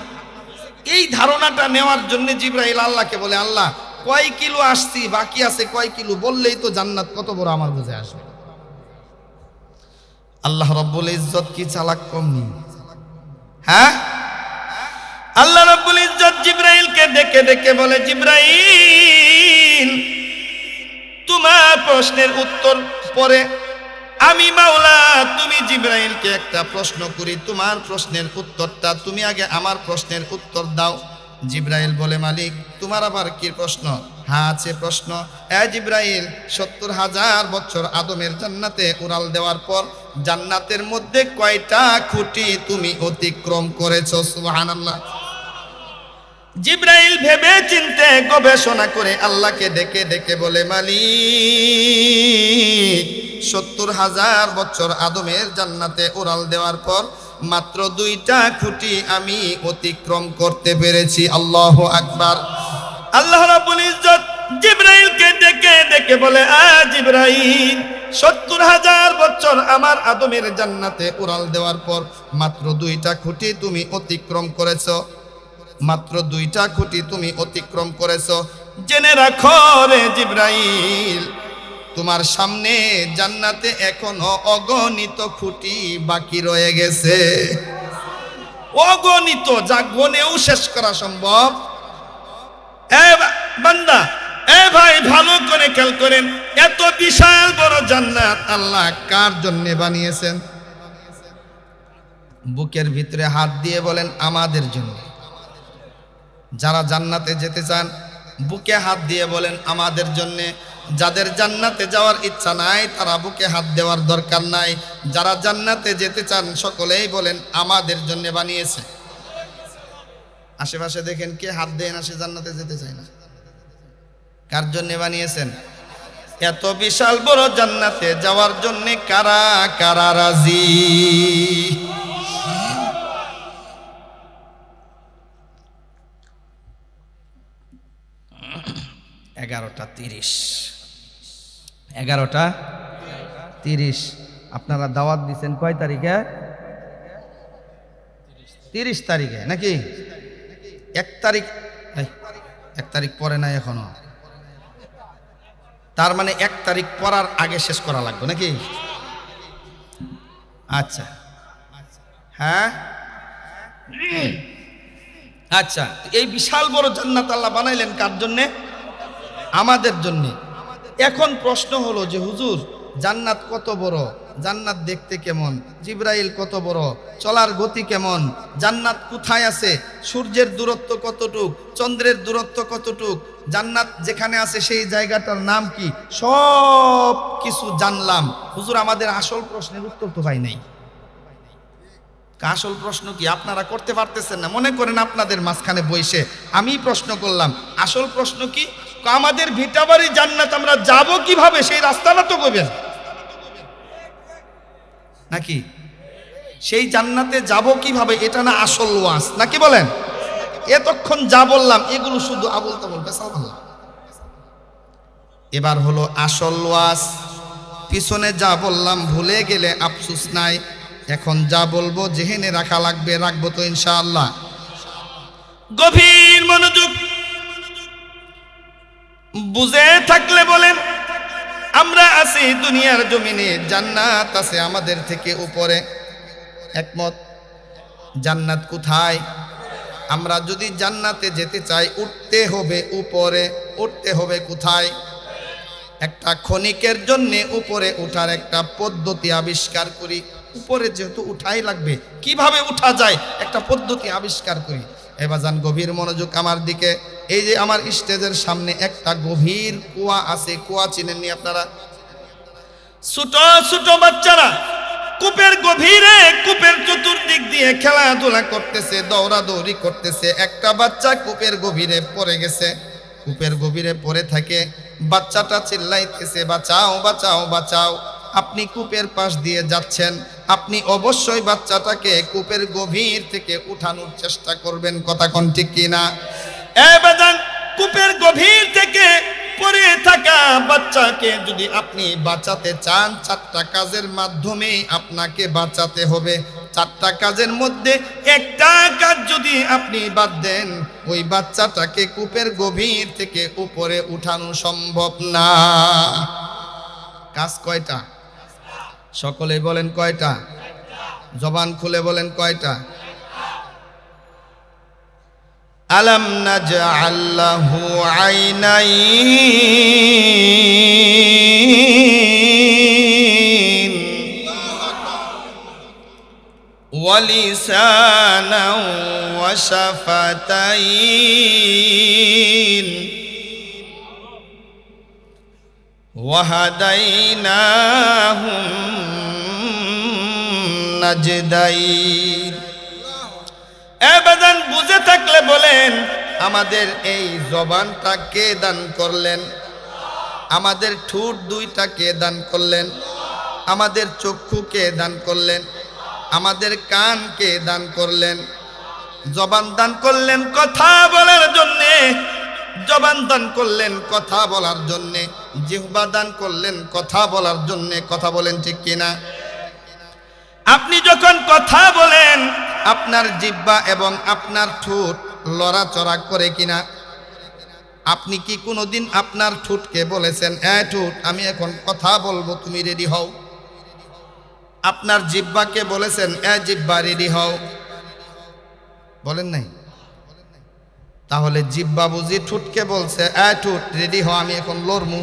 এই ধারণাটা নেওয়ার জন্য জিবরাইল আল্লাহকে বলে, আল্লাহ কয় কিলো আসছি, বাকি আছে কয় কিলো, বললেই তো জান্নাত কত বড় আমার বুঝে আসবে। আল্লাহ রব্বুল ইজ্জত কি চালাক কম নেই? হ্যাঁ, আল্লাহ রব্বুল ইজ্জত জিবরাইলকে ডেকে ডেকে বলে, জিবরাইল তোমার প্রশ্নের উত্তর পরে আমি মাওলা তুমি জিবরাইলকে একটা প্রশ্ন করি, তোমার প্রশ্নের উত্তরটা তুমি আগে আমার প্রশ্নের উত্তর দাও। জিবরাইল বলে, মালিক তোমার আবার কি প্রশ্ন? হ্যাঁ আছে প্রশ্ন। জিবরাইল 70,000 বছর আদমের জান্নাতে উড়াল দেওয়ার পর জান্নাতের মধ্যে কয়টা খুঁটি তুমি অতিক্রম করেছো? সুবহানাল্লাহ। জিবরাইল ভেবে চিন্তে গবেষণা করে আল্লাহকে ডেকে ডেকে বলে, মালিক 70,000 বছর আদমের জান্নাতে উড়াল দেওয়ার পর মাত্র 2টা খুঁটি আমি অতিক্রম করতে পেরেছি। আল্লাহু আকবার। আল্লাহ রাব্বুল ইজ্জত জিবরাইলকে ডেকে ডেকে বলে, জিবরাইল 70,000 বছর আমার আদমের জান্নাতে উড়াল দেওয়ার পর মাত্র 2টা খুঁটি তুমি অতিক্রম করেছো, মাত্র 2টা খুঁটি তুমি অতিক্রম করেছো। জেনে রাখো রে জিবরাইল, তোমার সামনে জান্নাতে এখনো অগণিত খুঁটি বাকি রয়ে গেছে। অগণিত, যা গনেও শেষ করা সম্ভব। বান্দা, ভাই ভালো করে খেয়াল করেন, এত বিশাল বড় জান্নাত আল্লাহ কার জন্য বানিয়েছেন? বুকের ভিতরে হাত দিয়ে বলেন, আমাদের জন্য। যারা জান্নাতে যেতে চান বুকে হাত দিয়ে বলেন, আমাদের জন্য। যাদের জান্নাতে যাওয়ার ইচ্ছা নাই তারা বুকে হাত দেওয়ার দরকার নাই। যারা জান্নাতে যেতে চান সকলেই বলেন, আমাদের জন্য বানিয়েছে। আশেপাশে দেখেন কে হাত দেয় না, সে জান্নাতে যেতে চায় না। কার জন্য বানিয়েছেন? এত বিশাল বড় জান্নাতে যাওয়ার জন্য কারা কারা রাজি? 11:30 11:30 আপনারা দাওয়াত দিচ্ছেন কয় তারিখে? 30 তারিখে নাকি? 1 তারিখ, 1 তারিখ পরে নাই এখনো। তার মানে 1 তারিখ পড়ার আগে শেষ করা লাগবে নাকি? আচ্ছা, হ্যাঁ আচ্ছা। এই বিশাল বড় জান্নাত আল্লাহ বানাইলেন কার জন্যে? আমাদের জন্যে। এখন প্রশ্ন হলো যে হুজুর জান্নাত কত বড়, জান্নাত দেখতে কেমন, জিবরাইল কত বড়, চলার গতি কেমন, জান্নাত কোথায় আছে, সূর্যের দূরত্ব কতটুক, চন্দ্রের দূরত্ব কতটুক, জান্নাত যেখানে আছে সেই জায়গাটার নাম কি, সব কিছু জানলাম। হুজুর আমাদের আসল প্রশ্নের উত্তর তো পাই নাই। আসল প্রশ্ন কি আপনারা করতে পারতেছেন না? মনে করেন আপনাদের মাঝখানে বসে আমি প্রশ্ন করলাম, আসল প্রশ্ন কি? আমাদের ভিটাবাড়ি জান্নাত আমরা যাব কিভাবে, সেই রাস্তাটা তো করবেন নাকি? সেই জান্নাতে যাব কিভাবে, এটা না আসল ওয়াজ নাকি বলেন? এতক্ষণ যা বললাম এগুলো শুধু আবুল তাবুল পেশাল বললাম। এবার হলো আসল ওয়াজ। পিছনে যা বললাম ভুলে গেলে আফসোস নাই, এখন যা বলবো জেহেনে রাখা লাগবে, রাখবো তো ইনশাআল্লাহ। গভীর মনোযোগ বুঝে থাকলে বলেন, আমরা আছি দুনিয়ার জমিনে, জান্নাত আছে আমাদের থেকে উপরে। একমত? জান্নাত কোথায়? আমরা যদি জান্নাতে যেতে চাই উঠতে হবে উপরে। উঠতে হবে কোথায়? একটা ক্ষণিকের জন্য উপরে উঠার একটা পদ্ধতি আবিষ্কার করি। উপরে যেহেতু উঠাই লাগবে, কিভাবে উঠা যায় একটা পদ্ধতি আবিষ্কার করি। এবার যান গভীর মনোযোগ আমার দিকে। এই যে আমার স্টেজের সামনে একটা গভীর কুয়া আছে, কুয়া চিনেননি আপনারা? ছোট ছোট বাচ্চারা কূপের গভীরে, কূপের চতুর্দিক দিয়ে খেলাধুলা করতেছে, দৌড়াদৌড়ি করতেছে। একটা বাচ্চা কূপের গভীরে পড়ে গেছে। কূপের গভীরে পড়ে থাকে, বাচ্চাটা চিল্লাইতেছে, বাঁচাও বাঁচাও বাঁচাও। আপনি কূপের পাশ দিয়ে যাচ্ছেন, আপনি অবশ্যই বাচ্চাটাকে কূপের গভীর থেকে উঠানোর চেষ্টা করবেন। কথা কোন ঠিক কিনা? বাজান কূপের গভীর থেকে পড়ে থাকা বাচ্চাকে যদি আপনি বাঁচাতে চান, 4টা কাজের মাধ্যমে আপনাকে বাঁচাতে হবে। 4টা কাজের মধ্যে একটা কাজ যদি আপনি বাদ দেন, ওই বাচ্চাটাকে কূপের গভীর থেকে উপরে উঠানো সম্ভব না। কাজ কয়টা? সকলে বলেন কয়টা? জবান খুলে বলেন কয়টা? আলাম নাজআল লাহু আইনাইন ওয়া লিসানান ওয়া শাফাতাইন ওয়া হাদাইনাহুম নাজদাইন। আবাদান বুঝে থাকলে বলেন, আমাদের এই জবানটা কে দান করলেন? আমাদের ঠোঁট 2টা কে দান করলেন? আমাদের চক্ষু কে দান করলেন? আমাদের কান কে দান করলেন? জবান দান করলেন কথা বলার জন্যে, জবান দান করলেন কথা বলার জন্যে, জিহ্বা দান করলেন কথা বলার জন্যে। কথা বলেন ঠিক কিনা? আপনি যখন কথা বলেন, আপনার জিহ্বা এবং আপনার ঠোঁট লড়াচড়া করে কিনা? আপনি কি কোনোদিন আপনার ঠোঁটকে বলেছেন, ঠোঁট আমি এখন কথা বলবো, তুমি রেডি হও? আপনার জিহ্বাকে বলেছেন, জিহ্বা রেডি হও? বলেন নাই? তাহলে জিহ্বা বুঝি ঠোঁটকে বলছে, ঠোঁট রেডি হও, আমি এখন লড়মু?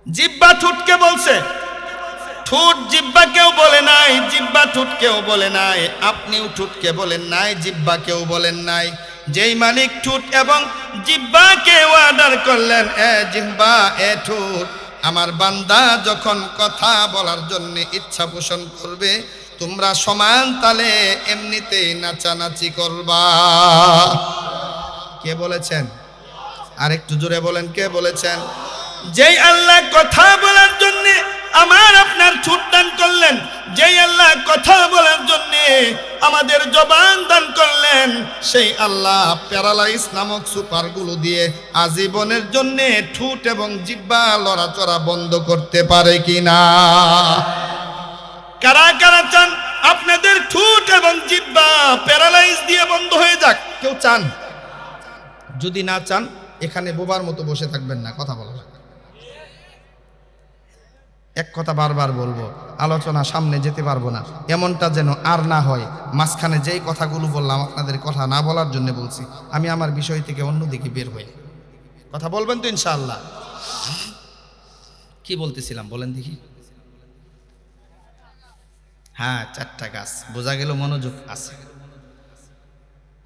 জিহ্বা ঠোঁটকে বলছে, ঠোঁট জিহ্বাকেও বলে নাই, জিহ্বা ঠোঁটকেও বলে নাই। আপনিও ঠোঁটকে বলেন নাই, জিহ্বাকেও বলেন নাই। যেই মালিক ঠোঁট এবং জিহ্বাকে অর্ডার করলেন, জিহ্বা ঠোঁট, আমার বান্দা যখন কথা বলার জন্য ইচ্ছা পোষণ করবে, তোমরা সমান তালে এমনিতেই নাচানাচি করবা। কে বলেছেন? আর একটু জোরে বলেন, কে বলেছেন? যেই আল্লাহ কথা বলার জন্য আমার আপনার ঠোঁট দান করলেন, যেই আল্লাহ কথা বলার জন্য আমাদের জবান দান করলেন, সেই আল্লাহ প্যারালাইজ নামক সুপারগুলো দিয়ে আজীবনের জন্য ঠোঁট এবং জিহ্বা লড়াচড়া বন্ধ করতে পারে কিনা? কারা কারা চান আপনাদের ঠোঁট এবং জিহ্বা প্যারালাইজ দিয়ে বন্ধ হয়ে যাক? কেউ চান? যদি না চান, এখানে বোবার মতো বসে থাকবেন না, কথা বলা। এক কথা বারবার বলবো, আলোচনা সামনে যেতে পারবো না, এমনটা যেন আর না হয়। মাঝখানে যেই কথাগুলো বললাম আপনাদের কথা না বলার জন্য বলছি, আমি আমার বিষয় থেকে অন্যদিকে বের হই। কথা বলবেন তো ইনশাআল্লাহ? কি বলতেছিলাম বলেন দেখি? হ্যাঁ, 4টা গাছ বোঝা গেল, মনোযোগ আছে।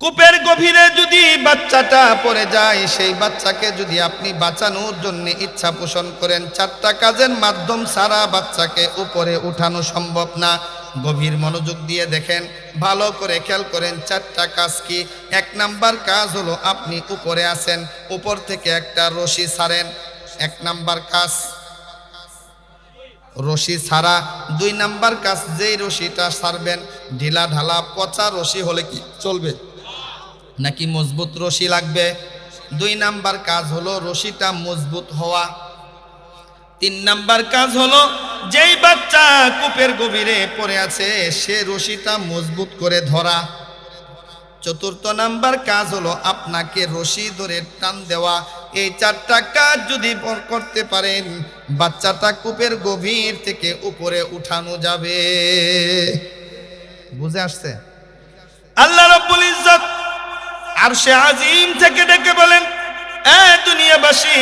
কূপের গভীরে যদি বাচ্চাটা পড়ে যায়, সেই বাচ্চাকে যদি আপনি বাঁচানোর জন্য ইচ্ছা পোষণ করেন, 4টা কাজের মাধ্যম ছাড়া বাচ্চাকে উপরে উঠানো সম্ভব না। গভীর মনোযোগ দিয়ে দেখেন, ভালো করে খেয়াল করেন 4টা কাজ কি। 1 নাম্বার কাজ হলো, আপনি উপরে আছেন, উপর থেকে একটা রশি ছাড়েন। 1 নাম্বার কাজ রশি ছাড়া। 2 নাম্বার কাজ, যেই রশিটা ছাড়বেন ঢিলা ঢালা পচা রশি হলে কি চলবে নাকি মজবুত রশি লাগবে? 2 নাম্বার কাজ হলো রশিটা মজবুত হওয়া। 3 নাম্বার কাজ হলো, যেই বাচ্চা কূপের গভীরে পড়ে আছে সে রশিটা মজবুত করে ধরা। 4র্থ নাম্বার কাজ হলো আপনাকে রশি ধরে টান দেওয়া। এই 4টা কাজ যদি করতে পারেন, বাচ্চাটা কূপের গভীর থেকে উপরে উঠানো যাবে। বুঝে আসছে? আল্লাহ রাব্বুল ইজ্জত আরশে আজিম থেকে ডেকে বলেন, দুনিয়াবাসী,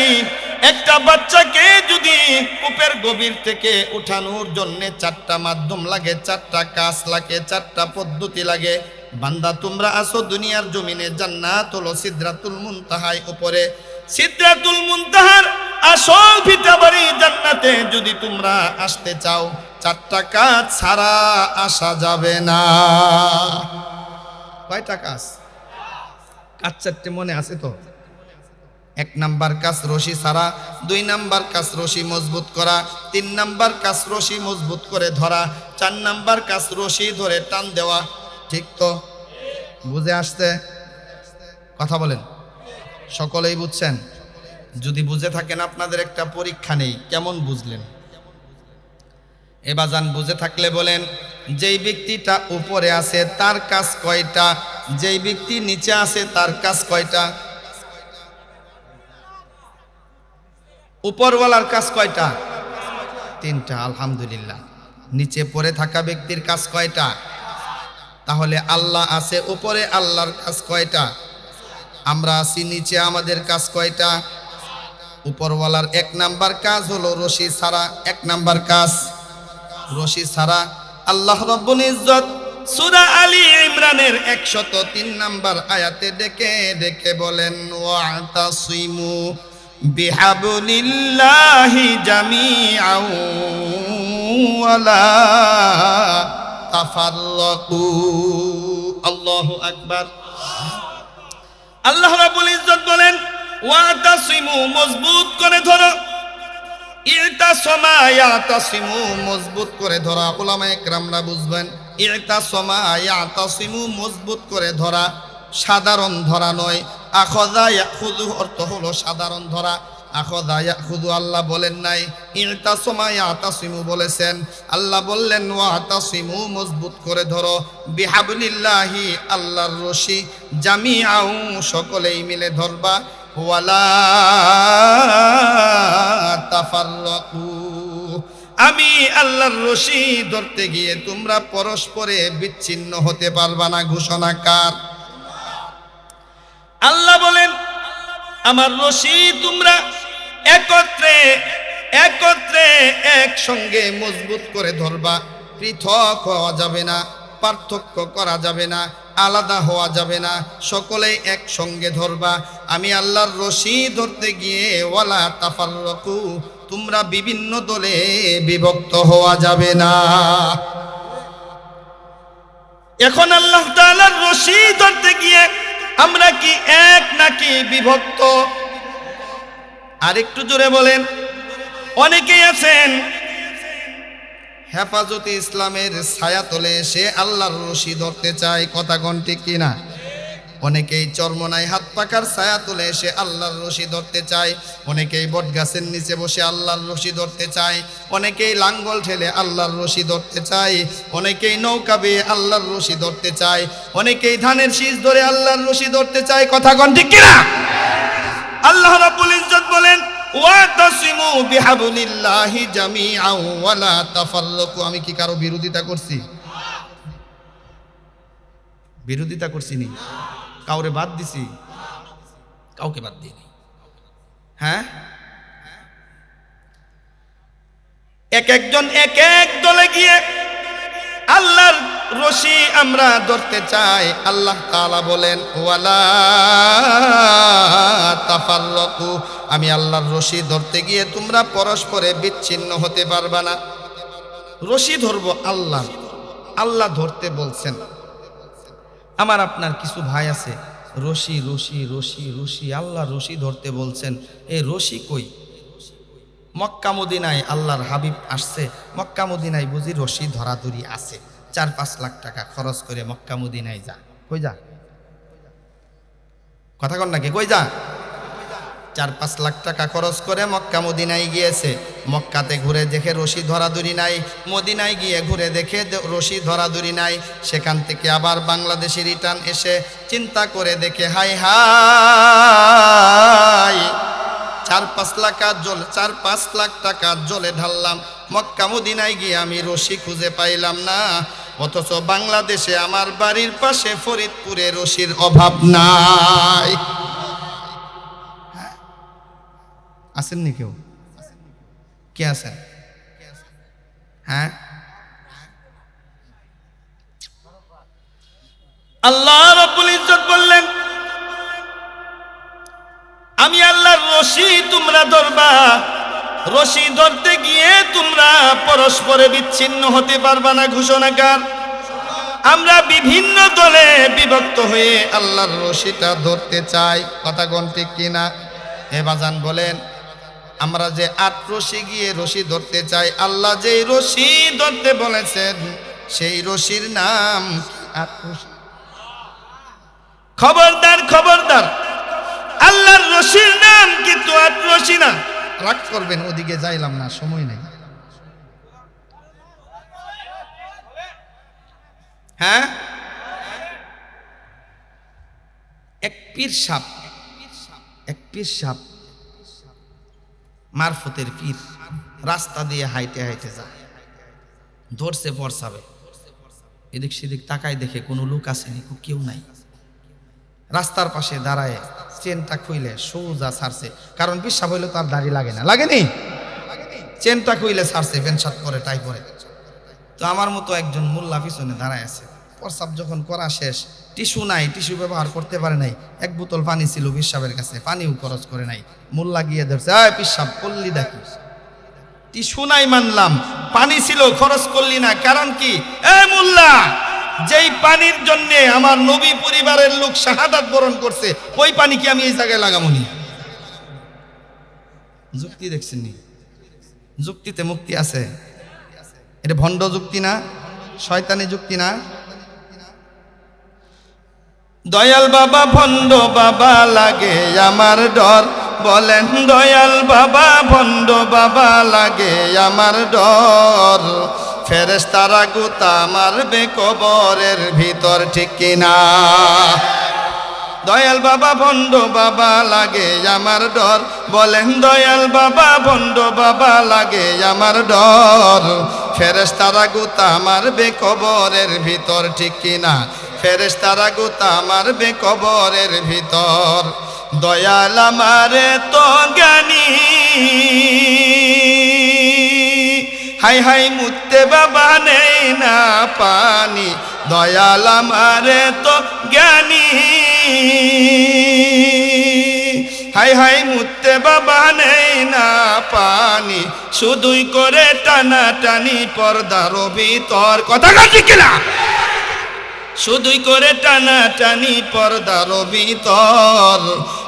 একটা বাচ্চাকে যদি কূপের গভীর থেকে উঠানোর জন্য 4টা মাধ্যম লাগে, 4টা কাজ লাগে, 4টা পদ্ধতি লাগে। বান্দা, তোমরা আসো দুনিয়ার জমিনে, জান্নাত হলো সিদরাতুল মুনতাহার উপরে। সিদরাতুল মুনতাহার আসল ভিটাবাড়ি জান্নাতে যদি তোমরা আসতে চাও, 4টা কাজ ছাড়া আসা যাবে না। কয়টা কাজ? কাজ 4টে মনে আছে তো? 1 নাম্বার কাজ রশি ছাড়া, 2 নাম্বার কাজ রশি মজবুত করা, 3 নাম্বার কাজ রশি মজবুত করে ধরা, 4 নাম্বার কাজ রশি ধরে টান দেওয়া। ঠিক তো? বুঝে আসছে? কথা বলেন। সকলেই বুঝছেন? যদি বুঝে থাকেন আপনাদের একটা পরীক্ষা নেই, কেমন বুঝলেন? এবাজান বুঝে থাকলে বলেন, যেই ব্যক্তিটা উপরে আছে তার কাজ কয়টা, যেই ব্যক্তি নিচে আছে তার কাজ কয়টা? উপরওয়ালার কাজ কয়টা? তিনটা। আলহামদুলিল্লাহ। নিচে পড়ে থাকা ব্যক্তির কাজ কয়টা? তাহলে আল্লাহ আছে উপরে, আল্লাহর কাজ কয়টা? আমরা আছি নিচে, আমাদের কাজ কয়টা? উপরওয়ালার এক নাম্বার কাজ হলো রশি ছাড়া। এক নাম্বার কাজ রশি ছাড়া। আল্লাহ রাব্বুল ইজ্জত সূরা আলী ইমরানের 103 নাম্বার আয়াতে ডেকে ডেকে বলেন, ওয়াতাসিমু বিহাবলিল্লাহি জামিআন ওয়ালা তাফাররাকু। আল্লাহু আকবার। আল্লাহ রাব্বুল ইজ্জত বলেন, ওয়াতাসিমু, মজবুত করে ধরো। ইতাসমা ইয়াতাসিমু, মজবুত করে ধরা। উলামায়ে কেরামরা বুঝবেন, ইতাসমা ইয়াতাসিমু, মজবুত করে ধরা, সাধারণ ধরা নয়। আখাযা ইয়াখুযু অর্থ হলো সাধারণ ধরা। আখাযা ইয়াখুযু আল্লাহ বলেন নাই, ইতাসমা ইয়াতাসিমু বলেছেন। আল্লাহ বললেন ওয়াতাসিমু, মজবুত করে ধরো, বিহাবলিল্লাহি, আল্লাহর রশি, জামিআউ, সকলেই মিলে ধরবা, ওয়ালা তাফাররাকু, আমি আল্লাহর রশি ধরতে গিয়ে তোমরা পরস্পরে বিচ্ছিন্ন হতে পারবা না। ঘোষণা কার? আল্লাহ বলেন, আমার রশি তোমরা একত্রে একত্রে একসঙ্গে মজবুত করে ধরবা। পৃথক হওয়া যাবে না, পার্থক্য করা যাবে না, আলাদা হওয়া যাবে না, সকলেই একসঙ্গে ধরবা। আমি আল্লাহর রশি ধরতে গিয়ে ওয়ালা তাফাররাকু, তোমরা বিভিন্ন দলে বিভক্ত হওয়া যাবে না। এখন আল্লাহ তাআলার রশি ধরতে গিয়ে আমরা কি এক নাকি বিভক্ত? আরেকটু জোরে বলেন। অনেকেই আছেন হেফাজতে ইসলামের ছায়াতলে এসে আল্লাহর রশি ধরতে চায়, কথা কোন ঠিক কিনা? অনেকেই চরমনায় হাত পাকার ছায়াতলে এসে আল্লাহর রশি ধরতে চায়, অনেকেই বটগাছের নিচে বসে আল্লাহর রশি ধরতে চায়, অনেকেই লাঙ্গল ঠেলে আল্লাহর রশি ধরতে চায়, অনেকেই নৌকা বেয়ে আল্লাহর রশি ধরতে চায়, অনেকেই ধানের শীষ ধরে আল্লাহর রশি ধরতে চায়, কথা কোন ঠিক কিনা? আল্লাহ রাব্বুল ইজ্জত বলেন, ওয়াতাসিমু বিহাবলিল্লাহি জামিআন ওয়ালা তাফাররাকু। আমি কি কারো বিরোধিতা করছি? বিরোধিতা করছি নি? কাউরে বাদ দিছি? কাউকে বাদ দিইনি। হ্যাঁ, এক একজন এক এক দলে গিয়ে আল্লাহর রশি আমরা ধরতে চাই। আল্লাহ তাআলা বলেন, ওয়ালা তাফাররাকু, আমি আল্লাহর রশি ধরতে গিয়ে তোমরা পরস্পরে বিচ্ছিন্ন হতে পারবা না। রশি ধরবো আল্লাহ, আল্লাহ ধরতে বলছেন। আমার আপনার কিছু ভাই আছে, রশি রশি রশি রশি, আল্লাহ রশি ধরতে বলছেন। এই রশি কই? মক্কা মদিনায় আল্লাহর হাবিব আসছে, মক্কা মদিনায় বুঝি রশি ধরাধরি আছে। 4-5 লাখ টাকা খরচ করে মক্কা মদিনায় যা। কই যা? কথা কন নাকি? কই যা? 4-5 লাখ টাকা খরচ করে মক্কা মদিনায় গিয়েছে। মক্কাতে ঘুরে দেখে রশি ধরাধরি নাই, মদিনায় গিয়ে ঘুরে দেখে রশি ধরাধরি নাই। সেখান থেকে আবার বাংলাদেশে রিটার্ন এসে চিন্তা করে দেখে, হাই হাই, 4-5 লাখ টাকা জলে ঢাললাম, মক্কা মদিনায় গিয়ে আমি রশি খুঁজে পাইলাম না। অথচ বাংলাদেশে আমার বাড়ির পাশে ফরিদপুরে রশির অভাব নাই। আসেননি কেউ? কে আছেন? হ্যাঁ, আল্লাহ রাব্বুল ইজ্জত বললেন, আমি আল্লাহর রশি তোমরা ধরবা, রশি ধরতে গিয়ে তোমরা পরস্পরে বিচ্ছিন্ন হতে পারবা না। ঘোষণাকার? আমরা বিভিন্ন দলে বিভক্ত হয়ে আল্লাহর রশিটা ধরতে চাই, কথা কোন ঠিক কিনা? এ বাজান বলেন, আমরা যে 8 রশি গিয়ে রশি ধরতে চাই, আল্লাহ যেই রশি ধরতে বলেছেন সেই রশির নাম 8 রশি। খবরদার খবরদার, আল্লাহর রশির নাম কিন্তু আর রশি না। রাগ করবেন, ওদিকে যাইলাম না, সময় নেই। হ্যাঁ, এক পীর সাপ মারফতের পীর রাস্তা দিয়ে হাইটে হাইটে যায়, ধরছে পরসাবে, এদিক সেদিক তাকায়, দেখে কোনো লোক আসেনি, কেউ নাই। রাস্তার পাশে দাঁড়ায় চেনটা খুইলে সোজা ছাড়ছে, কারণ পিসাব হইলে তার দাড়ি লাগে না, লাগেনি, চেনটা খুইলে ছাড়ছে, প্যান্ট শার্ট পরে, টাই পরে। তো আমার মতো একজন মোল্লা পিছনে দাঁড়ায় আছে। প্রসাব যখন করা শেষ, টিস্যু নাই, টিস্যু ব্যবহার করতে পারে নাই, এক বোতল পানি ছিল পিসাবের কাছে, পানিও খরচ করে নাই। মোল্লা গিয়ে ধরছে, পিসাব করলি দেখি, টিস্যু নাই মানলাম, পানি ছিল, খরচ করলি না, কারণ কি? মোল্লা, যেই পানির জন্য আমার নবী পরিবারের লোক শাহাদাত বরণ করছে, ওই পানি কি আমি এই জায়গায় লাগামনি? যুক্তি দেখছেন নি? যুক্তিতে মুক্তি আছে। এটা ভণ্ড যুক্তি না, শয়তানি যুক্তি না। দয়াল বাবা ভণ্ড বাবা লাগে আমার ডর, বলেন দয়াল বাবা ভণ্ড বাবা লাগে আমার ডর। ফেরেশতারা গুতা মারবে কবরের ভিতর, ঠিক কিনা? দয়াল বাবা ভণ্ড বাবা লাগে আমার ডর, বলেন দয়াল বাবা ভণ্ড বাবা লাগে আমার ডর। ফেরেশতারা গুতা মারবে কবরের ভিতর, ঠিক কিনা? ফেরেশতারা গুতা মারবে কবরের ভিতর। দয়াল আমারে তো জ্ঞানী, হাই হাই মুত্তে বাবা নেই না পানি। দয়াল আমারে তো জ্ঞানী, হাই হাই মুত্তে বাবা নেই না পানি। শুধুই করে টানা টানি পর্দার ভিতর, কথা কাটি কিনা? শুধুই করে টানা টানি পর্দার ভিতর।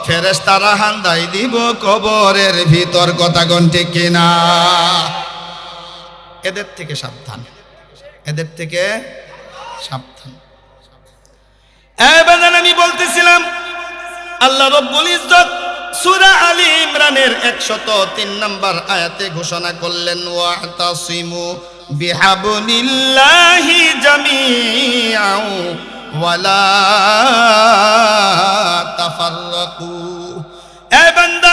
ফেরেশতারা হান্দাই দিব কবরের ভিতর, কথা ঠিক কিনা? এদের থেকে সাবধান, এদের থেকে সাবধান। এবার আমি বলতেছিলাম, আল্লাহ রব্বুল ইজ্জত সূরা আলী ইমরানের 103 নম্বর আয়াতে ঘোষণা করলেন, ওয়াতাসিমু বিহাবলিল্লাহি জামিআন ওয়ালা তাফাররাকু। এ বান্দা,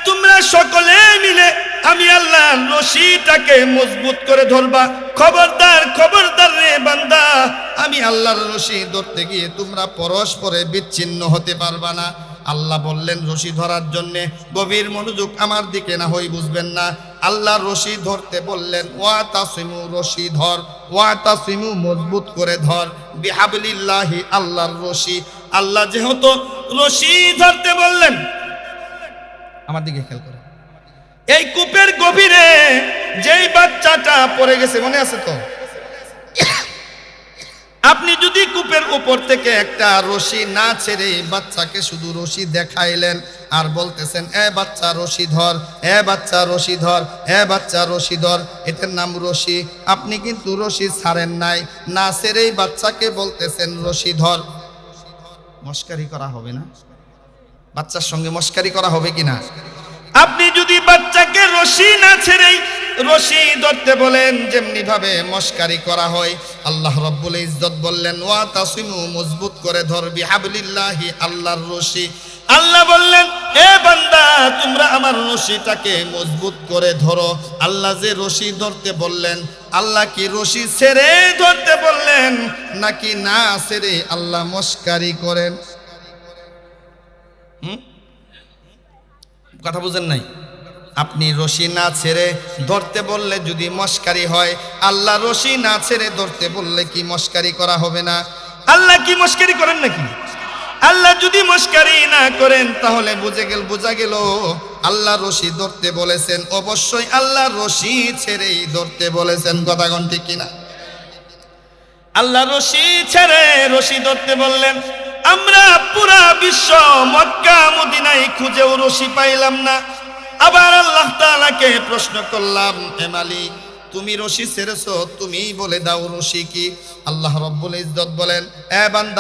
তোমরা সকলে মিলে আমি আল্লাহর রশিটাকে মজবুত করে ধরবা। খবরদার, খবরদার রে বান্দা, আমি আল্লাহর রশি ধরতে গিয়ে তোমরা পরস্পরে বিচ্ছিন্ন হতে পারবা না। আল্লাহ বললেন রশি ধরার জন্যে, গভীর মনোযোগ আমার দিকে না হই বুঝবেন না। আল্লাহর রশি ধরতে বললেন, ওয়াতাসিমু, রশি ধর, ওয়াতাসিমু মজবুত করে ধর, বিহাবলিল্লাহি, আল্লাহর রশি। আল্লাহ যেহেতু রশি ধরতে বললেন, আমার দিকে খেয়াল করে, এই কূপের গভীরে যেই বাচ্চাটা পড়ে গেছে, মনে আছে তো? আপনি যদি কূপের উপর থেকে একটা রশি না ছেড়ে বাচ্চাকে শুধু রশি দেখাইলেন আর বলতেছেন, এ বাচ্চা রশি ধর, এ বাচ্চা রশি ধর, এ বাচ্চা রশি ধর, এটার নাম রশি। আপনি কিন্তু রশি ছাড়েন নাই, না ছেড়েই বাচ্চাকে বলতেছেন রশি ধর। মস্কারি করা হবে না? বাচ্চার সঙ্গে মস্কারি করা হবে কিনা? আপনি যদি বাচ্চাকে রশি না ছেড়েই রশি ধরতে বলেন, যেমনি ভাবে মস্কারি করা হয়, আল্লাহ রব্বুল ইজ্জত বললেন, ওয়াতাসিমু, মজবুত করে ধর, বিহাবলিল্লাহি, আল্লাহর রশি। আল্লাহ বললেন, এ বান্দা, তোমরা আমার রশিটাকে মজবুত করে ধরো। আল্লাহ যে রশি ধরতে বললেন, আল্লাহ কি রশি ছেড়ে ধরতে বললেন নাকি না ছেড়ে আল্লাহ মস্কারি করেন? কথা বুঝেন নাই? আপনি রশি না ছেড়ে ধরতে বললে যদি মস্কারি হয়, আল্লাহ রশি না ছেড়ে ধরতে বললে কি মস্কারি করা হবে না? আল্লাহ কি মস্কারি করেন নাকি? আল্লাহ যদি মস্কারি না করেন তাহলে বোঝা গেল আল্লাহ রশি ধরতে বলেছেন, অবশ্যই আল্লাহ রশি ছেড়েই ধরতে বলেছেন। কথা কোন ঠিক কিনা? আল্লাহ রশি ছেড়ে রশি ধরতে বললেন। আমরা পুরা বিশ্ব মক্কা মদিনায় খুঁজেও রশি পাইলাম না। আবার আল্লাহ তাআলাকে প্রশ্ন করলাম, হে মালিক, তুমি রশি ছেড়েছো, তুমি বলে দাও রশি কি? আল্লাহ রব্বুল ইজ্জত বলেন, এ বান্দা,